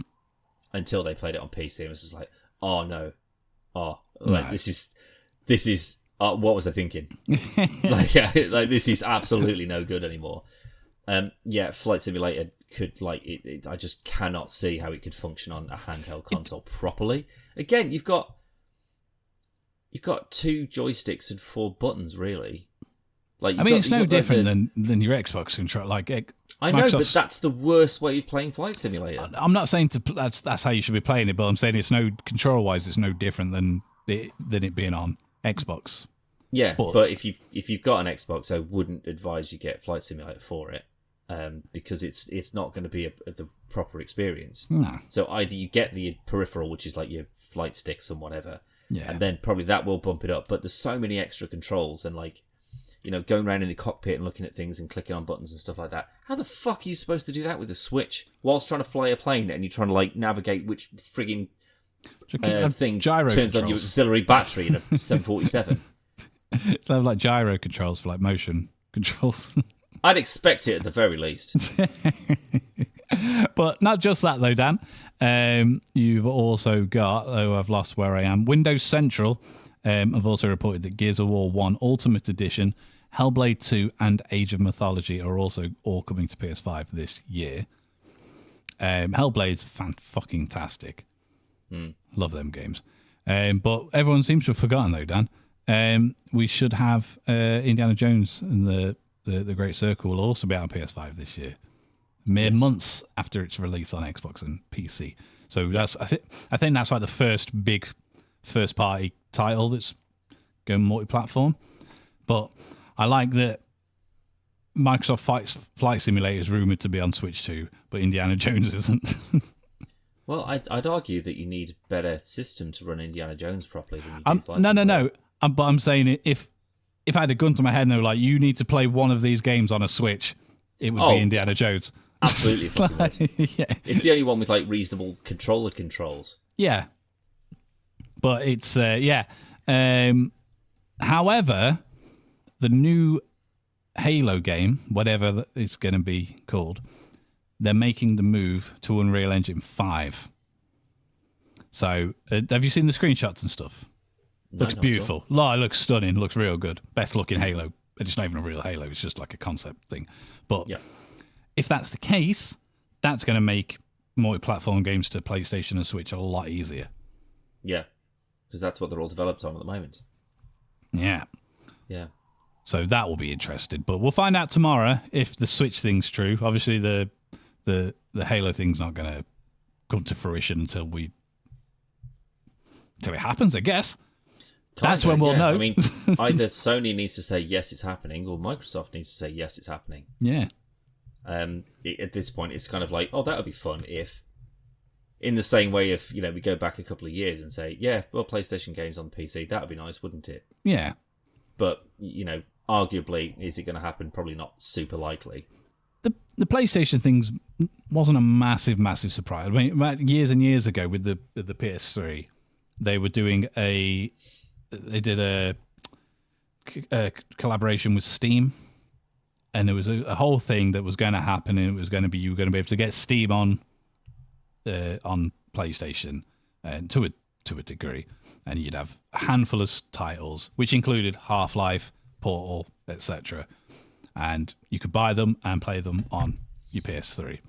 [SPEAKER 2] until they played it on PC. And it was just like, oh no, this is what was I thinking? like this is absolutely no good anymore. Flight Simulator could I just cannot see how it could function on a handheld console properly. Again, you've got 2 joysticks and 4 buttons, really.
[SPEAKER 1] It's no different than your Xbox control.
[SPEAKER 2] I know, but that's the worst way of playing Flight Simulator.
[SPEAKER 1] I'm not saying that's how you should be playing it, but I'm saying it's no control-wise, it's no different than it being on Xbox.
[SPEAKER 2] Yeah, but if you've got an Xbox, I wouldn't advise you get Flight Simulator for it, because it's not going to be the proper experience.
[SPEAKER 1] No.
[SPEAKER 2] So either you get the peripheral, which is like your flight sticks and whatever, and then probably that will bump it up. But there's so many extra controls and going around in the cockpit and looking at things and clicking on buttons and stuff like that. How the fuck are you supposed to do that with a Switch whilst trying to fly a plane and you're trying to navigate which frigging thing
[SPEAKER 1] gyro
[SPEAKER 2] turns
[SPEAKER 1] controls
[SPEAKER 2] on your auxiliary battery in a 747?
[SPEAKER 1] They'll have gyro controls for motion controls.
[SPEAKER 2] I'd expect it at the very least.
[SPEAKER 1] But not just that though, Dan. You've also got, I've lost where I am, Windows Central. I've also reported that Gears of War 1 Ultimate Edition, Hellblade 2 and Age of Mythology are also all coming to PS5 this year. Hellblade's fan-fucking-tastic. Love them games. But everyone seems to have forgotten though, Dan. We should have Indiana Jones and the Great Circle will also be out on PS5 this year. Mere months after its release on Xbox and PC. So I think that's the first big first-party title that's going multi-platform. But I like that Microsoft Flight Simulator is rumoured to be on Switch 2, but Indiana Jones isn't.
[SPEAKER 2] Well, I'd argue that you need a better system to run Indiana Jones properly than you do Flight
[SPEAKER 1] No.
[SPEAKER 2] Simulator.
[SPEAKER 1] But I'm saying if I had a gun to my head and they were like, you need to play one of these games on a Switch, it would be Indiana Jones.
[SPEAKER 2] Absolutely fucking would.
[SPEAKER 1] Yeah.
[SPEAKER 2] It's the only one with reasonable controller controls.
[SPEAKER 1] Yeah. But it's, however, the new Halo game, whatever it's going to be called, they're making the move to Unreal Engine 5. So, have you seen the screenshots and stuff?
[SPEAKER 2] No,
[SPEAKER 1] Looks
[SPEAKER 2] not at all.
[SPEAKER 1] beautiful. It looks stunning. Looks real good. Best looking Halo. It's not even a real Halo. It's just like a concept thing. But
[SPEAKER 2] Yeah.
[SPEAKER 1] if that's the case, that's going to make multi-platform games to PlayStation and Switch a lot easier.
[SPEAKER 2] Yeah, because that's what they're all developed on at the moment.
[SPEAKER 1] Yeah.
[SPEAKER 2] Yeah.
[SPEAKER 1] So that will be interesting. But we'll find out tomorrow if the Switch thing's true. Obviously, the Halo thing's not going to come to fruition until it happens, I guess. That's when we'll know.
[SPEAKER 2] I mean, either Sony needs to say yes, it's happening, or Microsoft needs to say yes, it's happening.
[SPEAKER 1] Yeah.
[SPEAKER 2] At this point, it's kind of like, oh, that would be fun if, in the same way, if we go back a couple of years and say, yeah, well, PlayStation games on the PC, that would be nice, wouldn't it?
[SPEAKER 1] Yeah.
[SPEAKER 2] But arguably, is it going to happen? Probably not super likely.
[SPEAKER 1] The PlayStation things wasn't a massive surprise. I mean, years and years ago with the PS3, they were doing they did a collaboration with Steam, and there was a whole thing that was going to happen, and it was going to be you were going to be able to get Steam on PlayStation, and to a degree, and you'd have a handful of titles, which included Half-Life, Portal, etc. And you could buy them and play them on your PS3.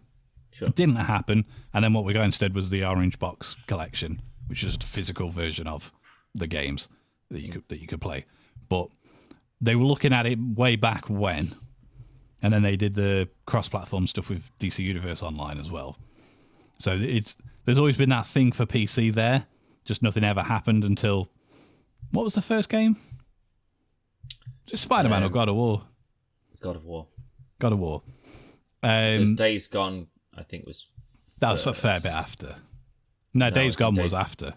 [SPEAKER 2] Sure.
[SPEAKER 1] It didn't happen, and then what we got instead was the Orange Box collection, which is a physical version of the games that you could play. But they were looking at it way back when, and then they did the cross-platform stuff with DC Universe Online as well. So there's always been that thing for PC there, just nothing ever happened until, what was the first game? Just Spider-Man or God of War?
[SPEAKER 2] God of War.
[SPEAKER 1] God of War.
[SPEAKER 2] Because Days Gone, I think, was...
[SPEAKER 1] That was a fair bit after. No, Days Gone was after.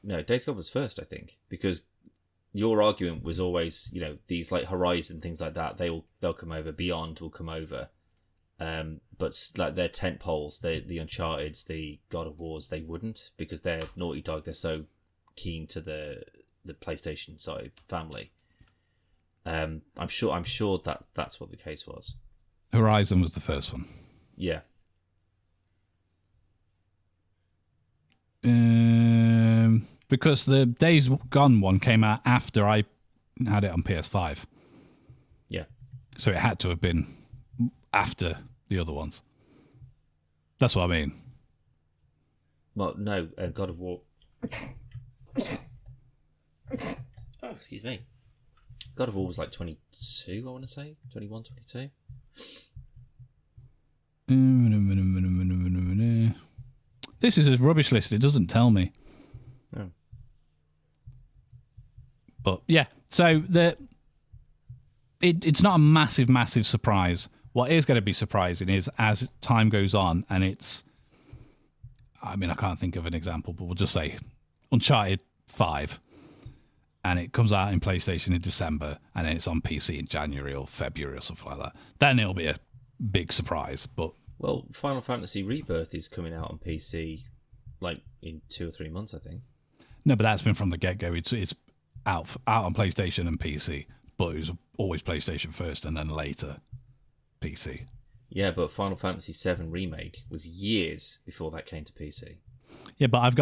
[SPEAKER 2] No, Days Gone was first, I think, because your argument was always, these like Horizon, things like that, they'll come over. Beyond will come over. But like their tent poles, the Uncharted's, the God of Wars, they wouldn't, because they're Naughty Dog. They're so keen to the PlayStation side family. I'm sure that's what the case was.
[SPEAKER 1] Horizon was the first one.
[SPEAKER 2] Yeah.
[SPEAKER 1] Because the Days Gone one came out after I had it on PS5.
[SPEAKER 2] Yeah.
[SPEAKER 1] So it had to have been after the other ones. That's what I mean.
[SPEAKER 2] Well, no, God of War. Oh, excuse me. God of War was like 22, I want to say. 21, 22.
[SPEAKER 1] This is a rubbish list. It doesn't tell me.
[SPEAKER 2] Oh.
[SPEAKER 1] But yeah, so it's not a massive surprise. What is going to be surprising is as time goes on, and I can't think of an example, but we'll just say Uncharted 5, and it comes out in PlayStation in December, and then it's on PC in January or February or something like that. Then it'll be a big surprise. But
[SPEAKER 2] well, Final Fantasy Rebirth is coming out on PC like in 2 or 3 months, I think.
[SPEAKER 1] No, but that's been from the get-go. It's out on PlayStation and PC, but it was always PlayStation first and then later PC.
[SPEAKER 2] Yeah, but Final Fantasy VII Remake was years before that came to PC.
[SPEAKER 1] Yeah, but I've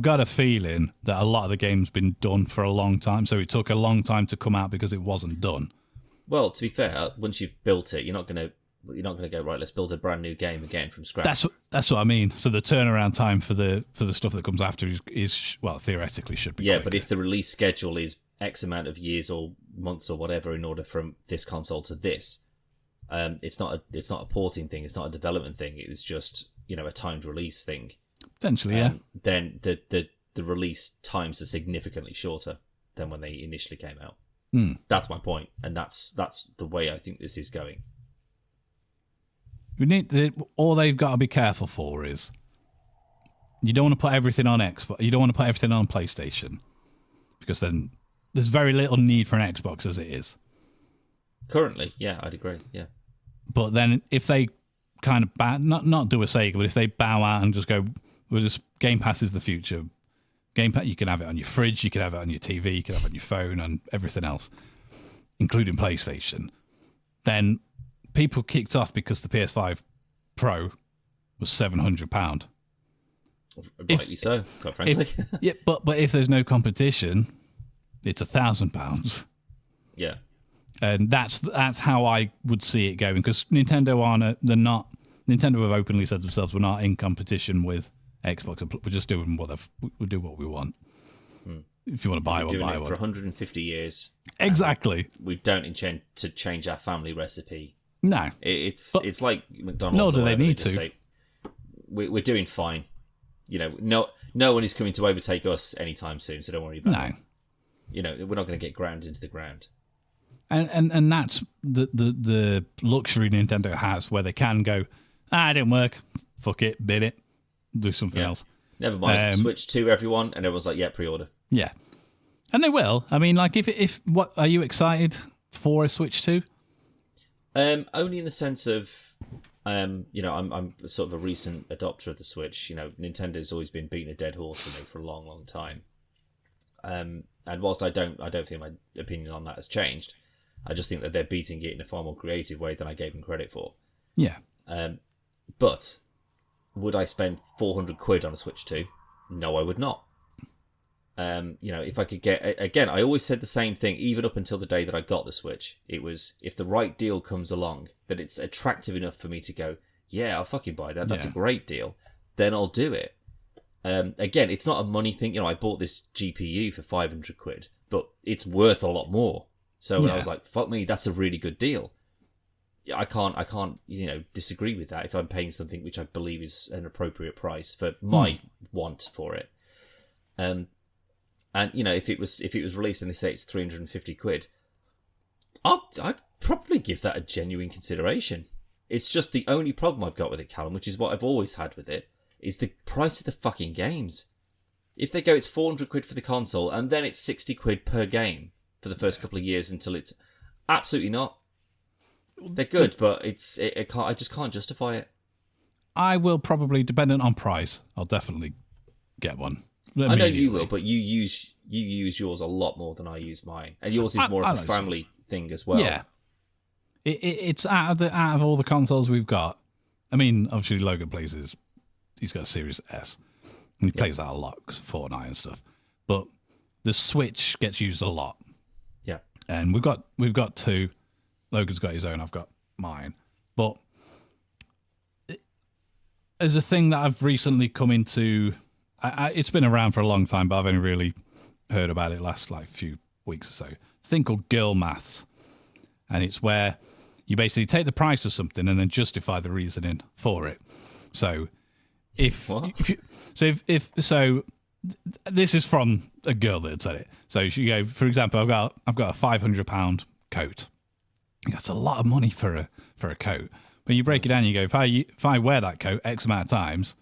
[SPEAKER 1] got a feeling that a lot of the game's been done for a long time, so it took a long time to come out because it wasn't done.
[SPEAKER 2] Well, to be fair, once you've built it, you're not going to go, right, let's build a brand new game again from scratch.
[SPEAKER 1] That's what I mean. So the turnaround time for the stuff that comes after is well, theoretically should be quicker.
[SPEAKER 2] But if the release schedule is X amount of years or months or whatever in order from this console to this, it's not a porting thing, it's not a development thing, it was just, a timed release thing.
[SPEAKER 1] Potentially, yeah.
[SPEAKER 2] Then the release times are significantly shorter than when they initially came out. That's my point, and that's the way I think this is going.
[SPEAKER 1] All they've got to be careful for is you don't want to put everything on Xbox. You don't want to put everything on PlayStation, because then there's very little need for an Xbox as it is.
[SPEAKER 2] Currently, yeah, I'd agree. Yeah,
[SPEAKER 1] but then if they kind of not do a Sega, but if they bow out and just go, well, just Game Pass is the future. Game Pass, you can have it on your fridge, you can have it on your TV, you can have it on your phone, and everything else, including PlayStation. Then people kicked off because the PS5 Pro was £700.
[SPEAKER 2] Rightly so, quite frankly.
[SPEAKER 1] But if there's no competition, it's £1,000.
[SPEAKER 2] Yeah.
[SPEAKER 1] And that's how I would see it going, because Nintendo have openly said themselves, we're not in competition with Xbox. We're just doing we'll do what we want. If you want to buy one, buy one.
[SPEAKER 2] For 150 years.
[SPEAKER 1] Exactly.
[SPEAKER 2] We don't intend to change our family recipe.
[SPEAKER 1] No.
[SPEAKER 2] It's like McDonald's.
[SPEAKER 1] Nor do they need
[SPEAKER 2] to.
[SPEAKER 1] to.
[SPEAKER 2] We're doing fine. No one is coming to overtake us anytime soon, so don't worry about it. We're not going to get ground into the ground.
[SPEAKER 1] And that's the luxury Nintendo has, where they can go, it didn't work, fuck it, bin it, do something else.
[SPEAKER 2] Never mind. Switch 2, everyone, and everyone's like, yeah, pre-order.
[SPEAKER 1] Yeah, and they will. I mean, like, if what are you excited for a Switch 2?
[SPEAKER 2] Only in the sense of, I'm sort of a recent adopter of the Switch. Nintendo's always been beating a dead horse for me for a long, long time. And whilst I don't think my opinion on that has changed, I just think that they're beating it in a far more creative way than I gave them credit for.
[SPEAKER 1] Yeah.
[SPEAKER 2] But would I spend £400 on a Switch 2? No, I would not. If I could get... Again, I always said the same thing, even up until the day that I got the Switch. It was, if the right deal comes along, that it's attractive enough for me to go, yeah, I'll fucking buy that. That's a great deal. Then I'll do it. Again, it's not a money thing. I bought this GPU for £500, but it's worth a lot more. So I was like, fuck me, that's a really good deal. I can't, disagree with that if I'm paying something which I believe is an appropriate price for my want for it. And if it was released and they say it's £350, I'd probably give that a genuine consideration. It's just the only problem I've got with it, Callum, which is what I've always had with it, is the price of the fucking games. If they go, it's £400 for the console, and then it's £60 per game for the first couple of years until it's absolutely not. They're good, but I just can't justify it.
[SPEAKER 1] I will probably, dependent on price, I'll definitely get one.
[SPEAKER 2] I know you will, but you use yours a lot more than I use mine, and yours is more of a family thing as well.
[SPEAKER 1] Yeah, it's out of all the consoles we've got. I mean, obviously Logan he's got a Series S, and he plays that a lot because of Fortnite and stuff. But the Switch gets used a lot.
[SPEAKER 2] Yeah,
[SPEAKER 1] and we've got 2. Logan's got his own, I've got mine. But as a thing that I've recently come into, it's been around for a long time, but I've only really heard about it last few weeks or so. It's a thing called girl maths, and it's where you basically take the price of something and then justify the reasoning for it. So this is from a girl that said it. So you go, for example, I've got a £500 coat. That's a lot of money for a coat. When you break it down, you go, if I wear that coat X amount of times,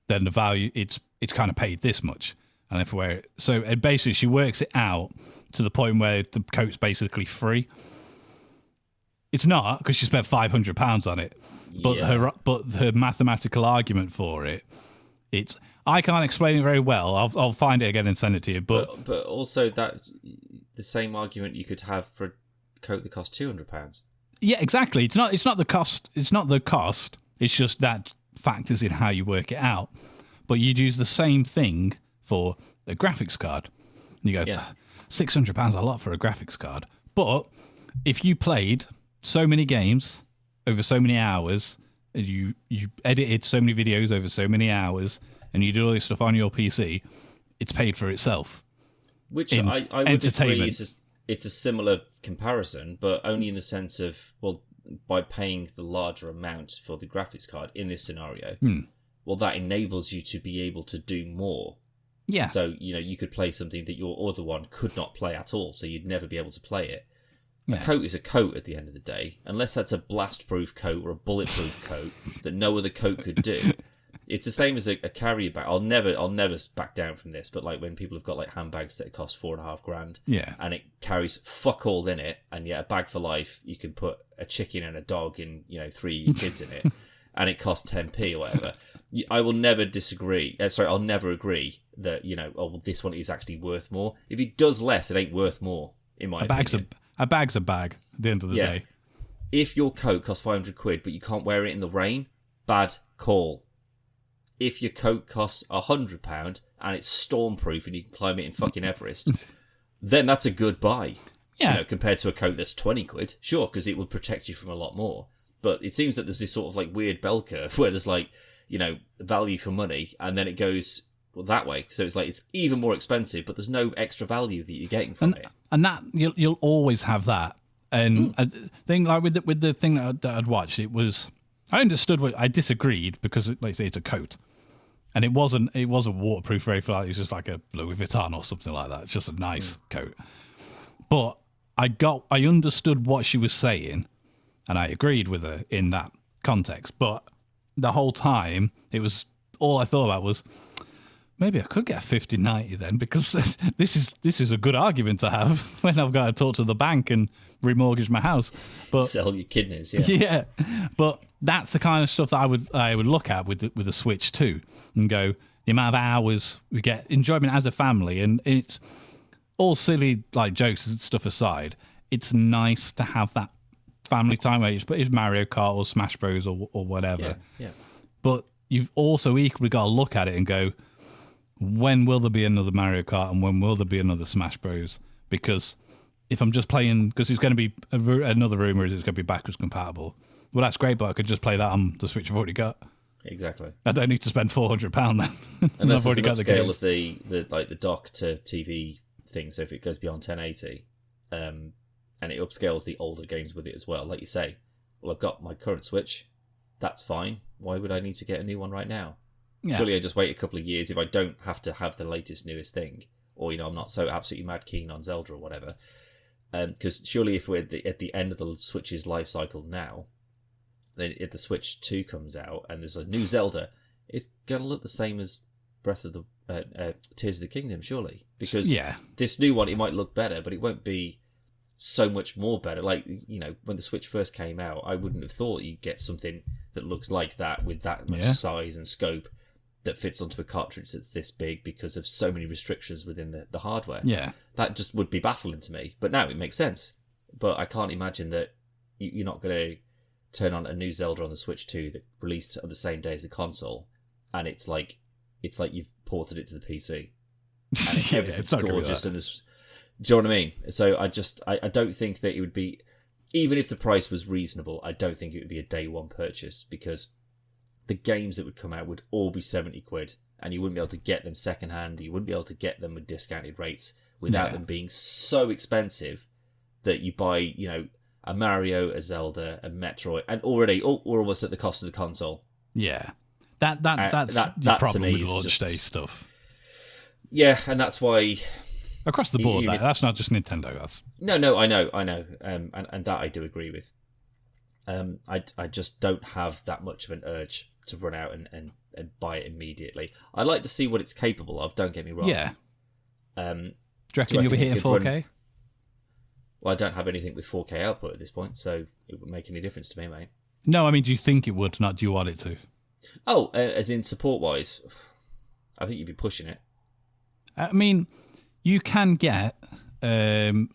[SPEAKER 1] then the value it's kind of paid this much. And if I wear it, so it basically she works it out to the point where the coat's basically free. It's not, because she spent £500 on it. But her mathematical argument for it's I can't explain it very well. I'll find it again and send it to you. But
[SPEAKER 2] also that the same argument you could have for a coat that costs £200.
[SPEAKER 1] Yeah, exactly. It's not the cost. It's not the cost. It's just that factors in how you work it out. But you'd use the same thing for a graphics card. And you go, £600 a lot for a graphics card. But if you played so many games over so many hours, and you edited so many videos over so many hours, and you did all this stuff on your PC, it's paid for itself.
[SPEAKER 2] Which I would agree it's a similar comparison, but only in the sense of, well, by paying the larger amount for the graphics card in this scenario, well, that enables you to be able to do more.
[SPEAKER 1] Yeah.
[SPEAKER 2] So, you could play something that your other one could not play at all, so you'd never be able to play it. Yeah. A coat is a coat at the end of the day, unless that's a blast-proof coat or a bulletproof coat that no other coat could do. It's the same as a carrier bag. I'll never back down from this, but like when people have got like handbags that cost $4,500, and it carries fuck all in it, and yet a bag for life, you can put a chicken and a dog and 3 kids in it, and it costs 10p or whatever. I will never disagree. I'll never agree that this one is actually worth more. If it does less, it ain't worth more in my opinion.
[SPEAKER 1] A bag's a bag at the end of the day.
[SPEAKER 2] If your coat costs £500, but you can't wear it in the rain, bad call. If your coat costs £100 and it's stormproof and you can climb it in fucking Everest, then that's a good buy.
[SPEAKER 1] Yeah.
[SPEAKER 2] You know, compared to a coat that's 20 quid, sure, because it would protect you from a lot more. But it seems that there's this sort of like weird bell curve where there's like, you know, value for money, and then it goes that way. So it's like it's even more expensive, but there's no extra value that you're getting from it.
[SPEAKER 1] And that you'll always have that. And I think like with the thing that I'd watched, it was I understood I disagreed because like I say it's a coat, and it wasn't waterproof or anything like that. It was just like a Louis Vuitton or something like that. It's just a nice coat. But I understood what she was saying, and I agreed with her in that context. But the whole time, it was all I thought about was maybe I could get a 50/90 then, because this is a good argument to have when I've got to talk to the bank and remortgage my house. But
[SPEAKER 2] sell your kidneys, yeah.
[SPEAKER 1] Yeah, but that's the kind of stuff that I would look at with the Switch too, and go the amount of hours we get enjoyment as a family, and it's all silly like jokes and stuff aside. It's nice to have that family time where it's Mario Kart or Smash Bros or whatever.
[SPEAKER 2] Yeah.
[SPEAKER 1] But you've also equally got to look at it and go, when will there be another Mario Kart and when will there be another Smash Bros? Because if I'm just playing, because it's going to be another rumour is it's going to be backwards compatible. Well, that's great, but I could just play that on the Switch I've already got.
[SPEAKER 2] Exactly.
[SPEAKER 1] I don't need to spend £400 then.
[SPEAKER 2] Unless
[SPEAKER 1] I've already got the
[SPEAKER 2] scale
[SPEAKER 1] games.
[SPEAKER 2] of the like the dock to TV thing. So if it goes beyond 1080, and it upscales the older games with it as well, like you say. Well, I've got my current Switch. That's fine. Why would I need to get a new one right now? Yeah. Surely I just wait a couple of years if I don't have to have the latest, newest thing, or I'm not so absolutely mad keen on Zelda or whatever. Because surely if we're at the end of the Switch's life cycle now, then if the Switch 2 comes out and there's a new Zelda, it's going to look the same as Breath of the Tears of the Kingdom, surely. Because this new one, it might look better, but it won't be so much more better. Like, when the Switch first came out, I wouldn't have thought you'd get something that looks like that with that much size and scope that fits onto a cartridge that's this big because of so many restrictions within the hardware.
[SPEAKER 1] Yeah.
[SPEAKER 2] That just would be baffling to me. But now it makes sense. But I can't imagine that you're not going to turn on a new Zelda on the Switch 2 that released on the same day as the console, and it's like you've ported it to the PC. And everything's gorgeous and this. Do you know what I mean? So I don't think that it would be, even if the price was reasonable, I don't think it would be a day one purchase, because the games that would come out would all be 70 quid, and you wouldn't be able to get them secondhand. You wouldn't be able to get them with discounted rates without them being so expensive that you buy, a Mario, a Zelda, a Metroid, and already we're almost at the cost of the console.
[SPEAKER 1] Yeah, that's the problem with launch day stuff.
[SPEAKER 2] Yeah, and that's why
[SPEAKER 1] across the board, that's not just Nintendo. That's
[SPEAKER 2] no, I know, and that I do agree with. I just don't have that much of an urge to run out and buy it immediately. I'd like to see what it's capable of. Don't get me wrong.
[SPEAKER 1] Yeah. Do you reckon you'll be hitting 4K?
[SPEAKER 2] Well, I don't have anything with 4K output at this point, so it wouldn't make any difference to me, mate.
[SPEAKER 1] No, I mean, do you think it would? Not do you want it to?
[SPEAKER 2] Oh, as in support-wise, I think you'd be pushing it.
[SPEAKER 1] I mean, you can get the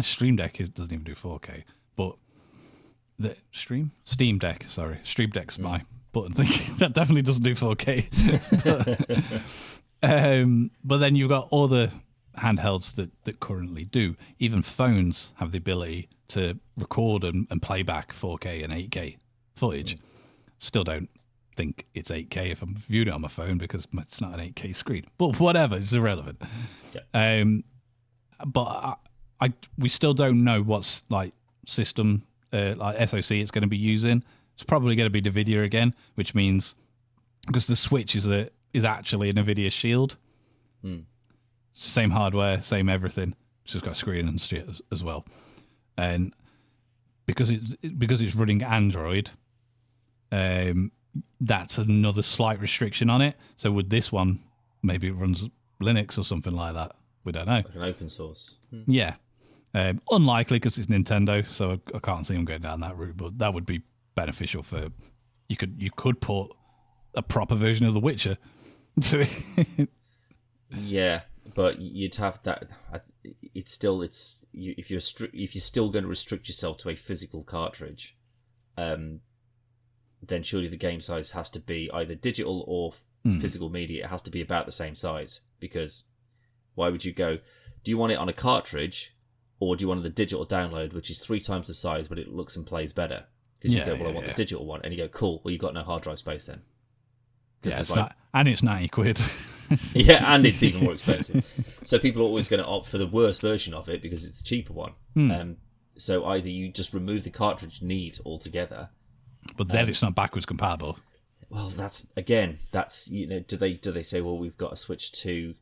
[SPEAKER 1] Stream Deck doesn't even do 4K, but the Stream Deck's my button thing. That definitely doesn't do 4K. But then you've got other handhelds that currently do. Even phones have the ability to record and play back 4K and 8K footage. Still don't think it's 8K if I'm viewing it on my phone, because it's not an 8K screen. But whatever, it's irrelevant. Yeah. But we still don't know what's like system like SoC it's going to be using. It's probably going to be NVIDIA again, which means because the Switch is actually a NVIDIA Shield. Same hardware, same everything. It's just got a screen and shit as well. And because it's running Android, that's another slight restriction on it. So with this one, maybe it runs Linux or something like that. We don't know.
[SPEAKER 2] Like an open source.
[SPEAKER 1] Yeah. Unlikely because it's Nintendo, so I can't see them going down that route. But that would be beneficial for you could put a proper version of The Witcher to it.
[SPEAKER 2] Yeah, but you'd have that. If you're still going to restrict yourself to a physical cartridge, then surely the game size has to be either digital or physical media. It has to be about the same size, because Why would you go, do you want it on a cartridge or do you want the digital download, which is 3 times the size, but it looks and plays better? Because you go, well, I want the digital one. And you go, cool, well, you've got no hard drive space then.
[SPEAKER 1] Yeah, it's like, and it's 90 quid.
[SPEAKER 2] Yeah, and it's even more expensive. So people are always going to opt for the worst version of it because it's the cheaper one. So either you just remove the cartridge need altogether,
[SPEAKER 1] but then it's not backwards compatible.
[SPEAKER 2] Well, that's do they say, well, we've got to switch to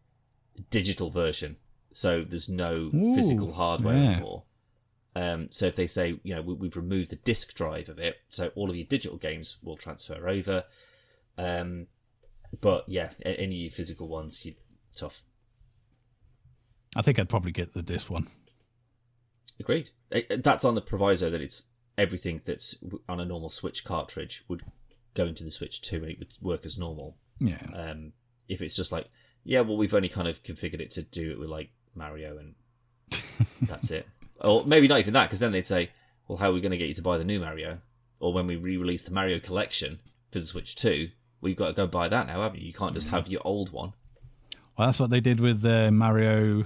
[SPEAKER 2] digital version, so there's no physical hardware anymore. So if they say, we've removed the disk drive of it, so all of your digital games will transfer over. But yeah, any physical ones, tough.
[SPEAKER 1] I think I'd probably get the disc one.
[SPEAKER 2] Agreed. That's on the proviso that it's everything that's on a normal Switch cartridge would go into the Switch 2 and it would work as normal.
[SPEAKER 1] Yeah.
[SPEAKER 2] If it's just like, we've only kind of configured it to do it with like Mario and that's it. Or maybe not even that, because then they'd say, well, how are we going to get you to buy the new Mario? Or when we re-release the Mario collection for the Switch 2, well, you've got to go buy that now, haven't you? You can't just have your old one.
[SPEAKER 1] Well, that's what they did with Mario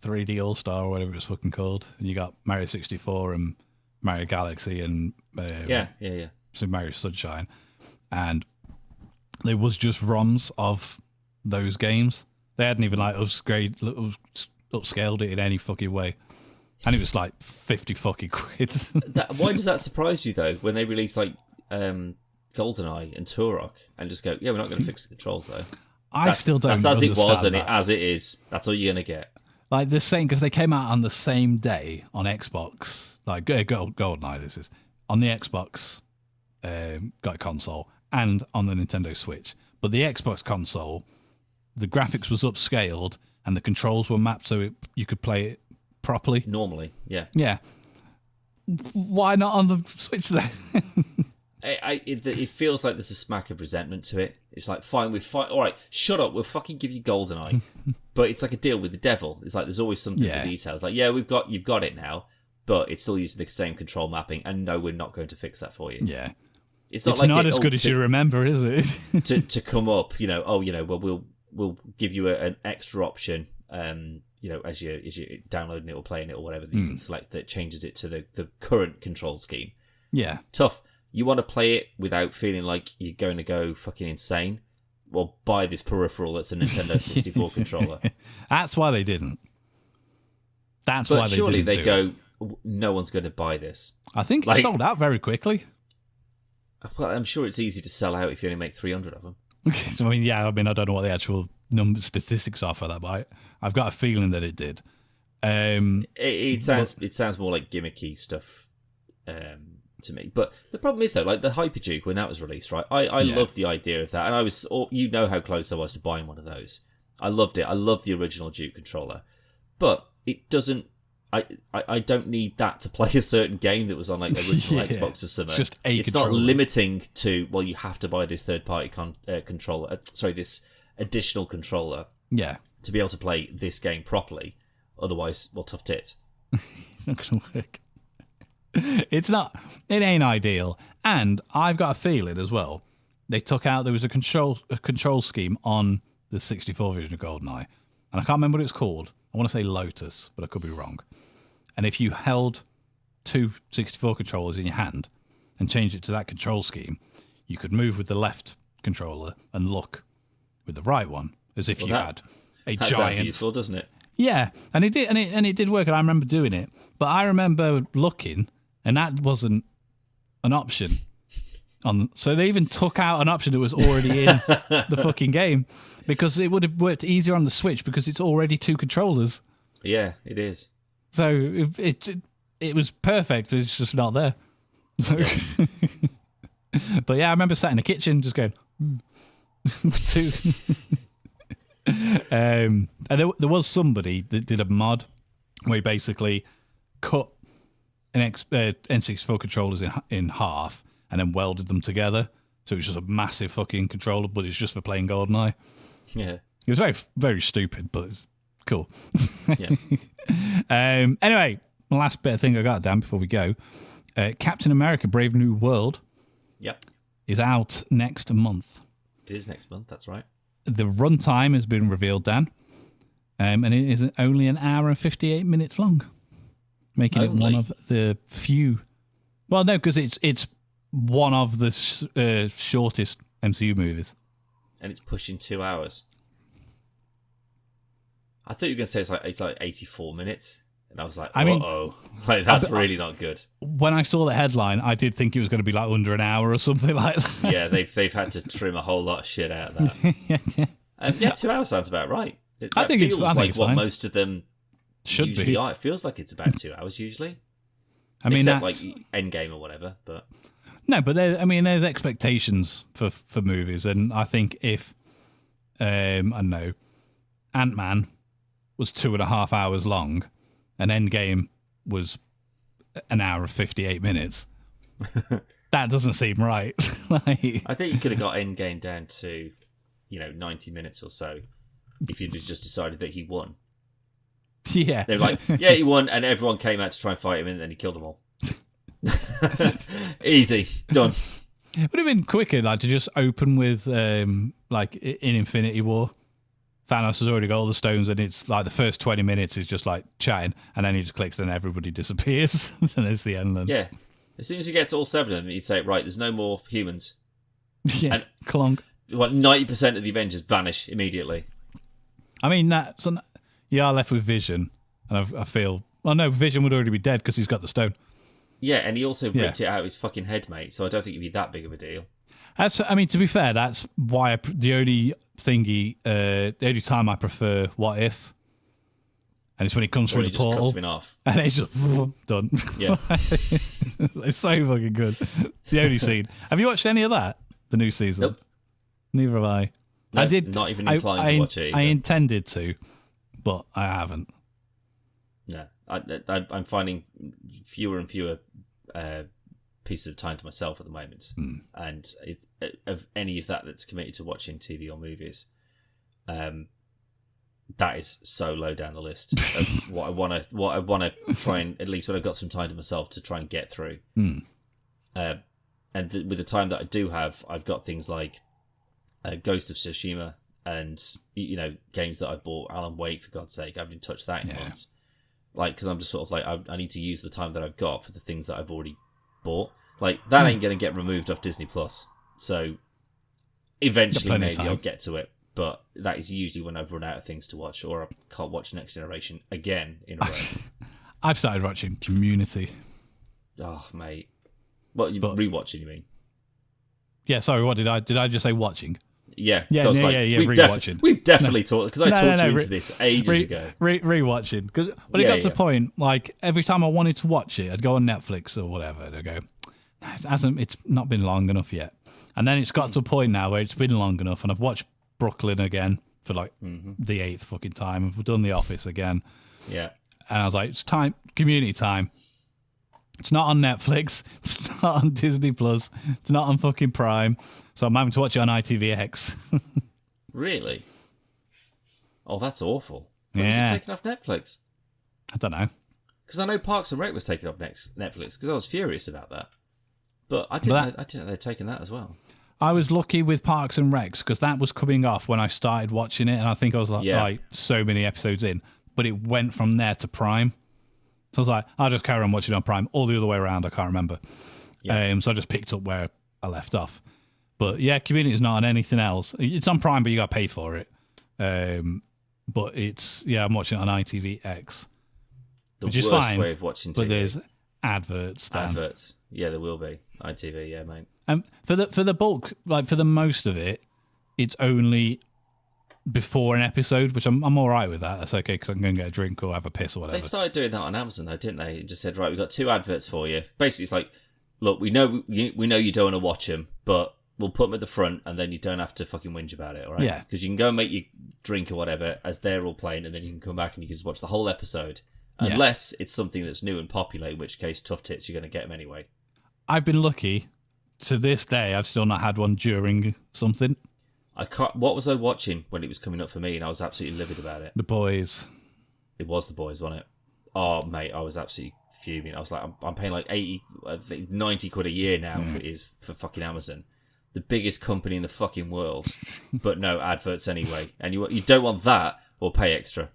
[SPEAKER 1] 3D All-Star or whatever it was fucking called. And you got Mario 64 and Mario Galaxy and Super Mario Sunshine. And there was just ROMs of those games. They hadn't even like upscaled it in any fucking way. And it was like 50 fucking quid.
[SPEAKER 2] Why does that surprise you, though, when they release like GoldenEye and Turok and just go, we're not going to fix the controls, though?
[SPEAKER 1] I still don't
[SPEAKER 2] That's as it was and
[SPEAKER 1] that.
[SPEAKER 2] as it is. That's all you're going to get.
[SPEAKER 1] Like the same, because they came out on the same day on Xbox. Like GoldenEye, this is. On the Xbox got a console and on the Nintendo Switch. But the Xbox console, the graphics was upscaled and the controls were mapped so you could play it properly. Normally,
[SPEAKER 2] yeah.
[SPEAKER 1] Yeah. Why not on the Switch then?
[SPEAKER 2] It feels like there's a smack of resentment to it. It's like, fine, all right, shut up, we'll fucking give you GoldenEye. But it's like a deal with the devil. It's like there's always something for details. Like, you've got it now, but it's still using the same control mapping, and no, we're not going to fix that for you.
[SPEAKER 1] Yeah.
[SPEAKER 2] It's
[SPEAKER 1] not as good as you remember, is it?
[SPEAKER 2] to come up, well, we'll give you an extra option, as you're downloading it or playing it or whatever, that you can select that changes it to the current control scheme.
[SPEAKER 1] Yeah.
[SPEAKER 2] Tough. You want to play it without feeling like you're going to go fucking insane? Well, buy this peripheral that's a Nintendo 64 controller.
[SPEAKER 1] That's why they didn't. But
[SPEAKER 2] surely they go, no one's going to buy this.
[SPEAKER 1] I think it sold out very quickly.
[SPEAKER 2] Well, I'm sure it's easy to sell out if you only make 300 of them.
[SPEAKER 1] I don't know what the actual statistics are for that, but I've got a feeling that it did.
[SPEAKER 2] It sounds more like gimmicky stuff to me. But the problem is, though, like the Hyperduke, when that was released, right? I loved the idea of that. And I was, how close I was to buying one of those. I loved it. I loved the original Duke controller. But it doesn't, I don't need that to play a certain game that was on like the original Xbox or something. It's not limiting to, well, you have to buy this third-party controller. This additional controller.
[SPEAKER 1] Yeah.
[SPEAKER 2] To be able to play this game properly. Otherwise, well, tough tits.
[SPEAKER 1] It's not going to work. It ain't ideal. And I've got a feeling as well, there was a control scheme on the 64 version of GoldenEye. And I can't remember what it's called. I want to say Lotus, but I could be wrong. And if you held 2 64 controllers in your hand and changed it to that control scheme, you could move with the left controller and look with the right one, as if had a giant.
[SPEAKER 2] That sounds useful, doesn't it?
[SPEAKER 1] Yeah, and it did, and it did work, and I remember doing it. But I remember looking, and that wasn't an option. So they even took out an option that was already in the fucking game, because it would have worked easier on the Switch because it's already 2 controllers.
[SPEAKER 2] Yeah, it is. So
[SPEAKER 1] it was perfect. It's just not there. So, but yeah, I remember sat in the kitchen just going, 2. And there was somebody that did a mod where he basically cut an N64 controllers in half and then welded them together. So it was just a massive fucking controller, but it's just for playing GoldenEye.
[SPEAKER 2] Yeah.
[SPEAKER 1] It was very, very stupid, but it's cool.
[SPEAKER 2] Yeah.
[SPEAKER 1] Anyway, the last bit of thing I got, Dan, before we go. Captain America Brave New World is out next month.
[SPEAKER 2] It is next month, that's right.
[SPEAKER 1] The runtime has been revealed, Dan. And it is only an hour and 58 minutes long, making it one of the few. Well, no, because it's one of the shortest MCU movies.
[SPEAKER 2] And it's pushing 2 hours. I thought you were going to say it's like 84 minutes. And I was like, uh-oh. Like, that's really not good. When
[SPEAKER 1] I saw the headline, I did think it was going to be like under an hour or something like that.
[SPEAKER 2] Yeah, they've had to trim a whole lot of shit out of that. Yeah. 2 hours sounds about right.
[SPEAKER 1] I think
[SPEAKER 2] feels
[SPEAKER 1] it's
[SPEAKER 2] like what
[SPEAKER 1] fine.
[SPEAKER 2] Most of them
[SPEAKER 1] should
[SPEAKER 2] usually
[SPEAKER 1] be.
[SPEAKER 2] are. It feels like it's about 2 hours usually.
[SPEAKER 1] Except
[SPEAKER 2] like Endgame or whatever. But
[SPEAKER 1] no, but there's expectations for movies, and I think if I don't know, Ant-Man was 2.5 hours long, and Endgame was an hour and 58 minutes. That doesn't seem right.
[SPEAKER 2] I think you could have got Endgame down to 90 minutes or so if you'd just decided that he won.
[SPEAKER 1] Yeah.
[SPEAKER 2] They're like, yeah, he won, and everyone came out to try and fight him, and then he killed them all. Easy. Done.
[SPEAKER 1] It would have been quicker, to just open with, in Infinity War. Thanos has already got all the stones, and it's like the first 20 minutes is just like chatting, and then he just clicks, and everybody disappears, and it's the end then.
[SPEAKER 2] Yeah. As soon as he gets all 7 of them, he'd say, right, there's no more humans.
[SPEAKER 1] Yeah, and clonk.
[SPEAKER 2] 90% of the Avengers vanish immediately.
[SPEAKER 1] I mean, you are left with Vision, and I feel... Well, no, Vision would already be dead because he's got the stone.
[SPEAKER 2] Yeah, and he also ripped it out of his fucking head, mate, so I don't think it'd be that big of a deal.
[SPEAKER 1] To be fair, that's why the only time I prefer What If, and it's when he comes through the portal.
[SPEAKER 2] Cuts him in half.
[SPEAKER 1] And it's just done.
[SPEAKER 2] Yeah.
[SPEAKER 1] It's so fucking good. The only scene. Have you watched any of that? The new season?
[SPEAKER 2] Nope.
[SPEAKER 1] Neither have I.
[SPEAKER 2] No,
[SPEAKER 1] I did.
[SPEAKER 2] Not even inclined to watch it either.
[SPEAKER 1] I intended to, but I haven't.
[SPEAKER 2] No. I'm finding fewer and fewer pieces of time to myself at the moment. And of any of that's committed to watching TV or movies, that is so low down the list of what I want to try and, at least when I've got some time to myself, to try and get through. And with the time that I do have, I've got things like Ghost of Tsushima and games that I bought. Alan Wake, for God's sake, I haven't touched that in months. Because I'm just sort of like, I need to use the time that I've got for the things that I've already bought. That ain't going to get removed off Disney Plus. So eventually maybe I'll get to it. But that is usually when I've run out of things to watch, or I can't watch Next Generation again in a row.
[SPEAKER 1] I've started watching Community.
[SPEAKER 2] Oh, mate. What, rewatching, you mean?
[SPEAKER 1] Yeah, sorry, what did I just say watching?
[SPEAKER 2] Yeah,
[SPEAKER 1] so rewatching.
[SPEAKER 2] We've definitely talked, because I talked you into this ages ago.
[SPEAKER 1] Rewatching, because it got to the point, every time I wanted to watch it, I'd go on Netflix or whatever, and I'd go, it's not been long enough yet. And then it's got to a point now where it's been long enough, and I've watched Brooklyn again for the 8th fucking time. We've done The Office again.
[SPEAKER 2] Yeah.
[SPEAKER 1] And I was like, it's time, Community time. It's not on Netflix. It's not on Disney Plus. It's not on fucking Prime. So I'm having to watch it on ITVX.
[SPEAKER 2] Really? Oh, that's awful. When was it taken off Netflix?
[SPEAKER 1] I don't know.
[SPEAKER 2] Because I know Parks and Rec was taken off Netflix, because I was furious about that. But I didn't know they'd taken that as well.
[SPEAKER 1] I was lucky with Parks and Recs, because that was coming off when I started watching it, and I think I was like so many episodes in. But it went from there to Prime. So I was like, I'll just carry on watching it on Prime. Or the other way around, I can't remember. Yeah. So I just picked up where I left off. But yeah, Community is not on anything else. It's on Prime, but you got to pay for it. But I'm watching it on ITVX.
[SPEAKER 2] Which is fine. Way of watching TV.
[SPEAKER 1] But there's adverts.
[SPEAKER 2] Adverts. Yeah, there will be. ITV, yeah, mate.
[SPEAKER 1] For the bulk, for the most of it, it's only before an episode, which I'm all right with that. That's okay, because I can go and get a drink or have a piss or whatever.
[SPEAKER 2] They started doing that on Amazon, though, didn't they? It just said, right, we've got 2 adverts for you. Basically, it's like, look, we know you don't want to watch them, but we'll put them at the front, and then you don't have to fucking whinge about it, all right?
[SPEAKER 1] Yeah.
[SPEAKER 2] Because you can go and make your drink or whatever as they're all playing, and then you can come back and you can just watch the whole episode. Unless it's something that's new and popular, in which case, tough tits, you're going to get them anyway.
[SPEAKER 1] I've been lucky. To this day, I've still not had one during something.
[SPEAKER 2] What was I watching when it was coming up for me, and I was absolutely livid about it?
[SPEAKER 1] The Boys.
[SPEAKER 2] It was The Boys, wasn't it? Oh, mate, I was absolutely fuming. I was like, I'm paying like 80, I think 90 quid a year now for fucking Amazon. The biggest company in the fucking world. But no, adverts anyway. And you don't want that, or pay extra.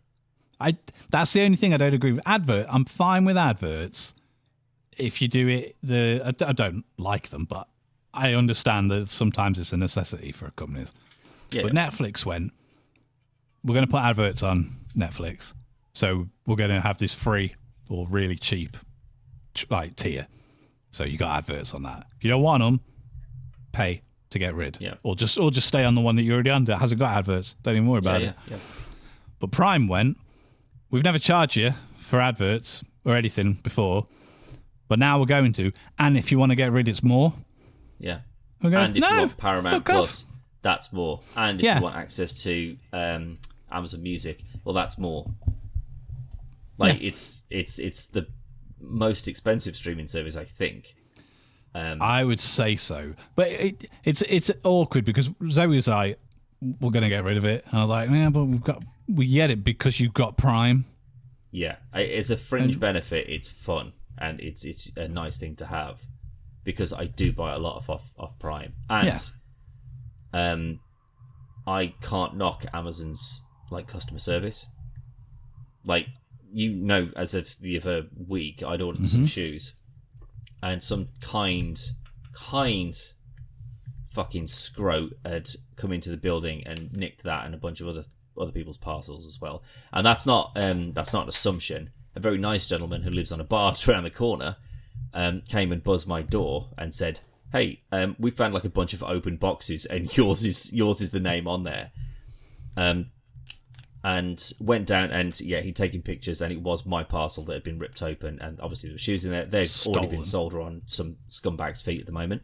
[SPEAKER 1] That's the only thing I don't agree with. I'm fine with adverts if you do it. I don't like them, but I understand that sometimes it's a necessity for companies.
[SPEAKER 2] Yeah.
[SPEAKER 1] But Netflix went, we're going to put adverts on Netflix, so we're going to have this free or really cheap tier. So you got adverts on that. If you don't want them, pay to get rid.
[SPEAKER 2] Yeah.
[SPEAKER 1] Or just stay on the one that you're already on that hasn't got adverts. Don't even worry about it.
[SPEAKER 2] Yeah.
[SPEAKER 1] But Prime went, we've never charged you for adverts or anything before, but now we're going to. And if you want to get rid, it's more.
[SPEAKER 2] Yeah.
[SPEAKER 1] We're going,
[SPEAKER 2] and if you want Paramount Plus, that's more. And if you want access to Amazon Music, well, that's more. It's the most expensive streaming service, I think.
[SPEAKER 1] I would say so, but it's awkward because Zoe was like, "We're going to get rid of it," and I was like, "Yeah, but we get it because you've got Prime."
[SPEAKER 2] Yeah, it's a fringe benefit. It's fun and it's a nice thing to have because I do buy a lot off Prime, and I can't knock Amazon's customer service. As of the other week, I'd ordered some shoes, and some kind fucking scrote had come into the building and nicked that and a bunch of other people's parcels as well. And that's not an assumption. A very nice gentleman who lives on a barge around the corner came and buzzed my door and said, "Hey, we found a bunch of open boxes, and yours is the name on there." And went down and he'd taken pictures and it was my parcel that had been ripped open, and obviously there were shoes in there. They've already been sold on some scumbag's feet at the moment.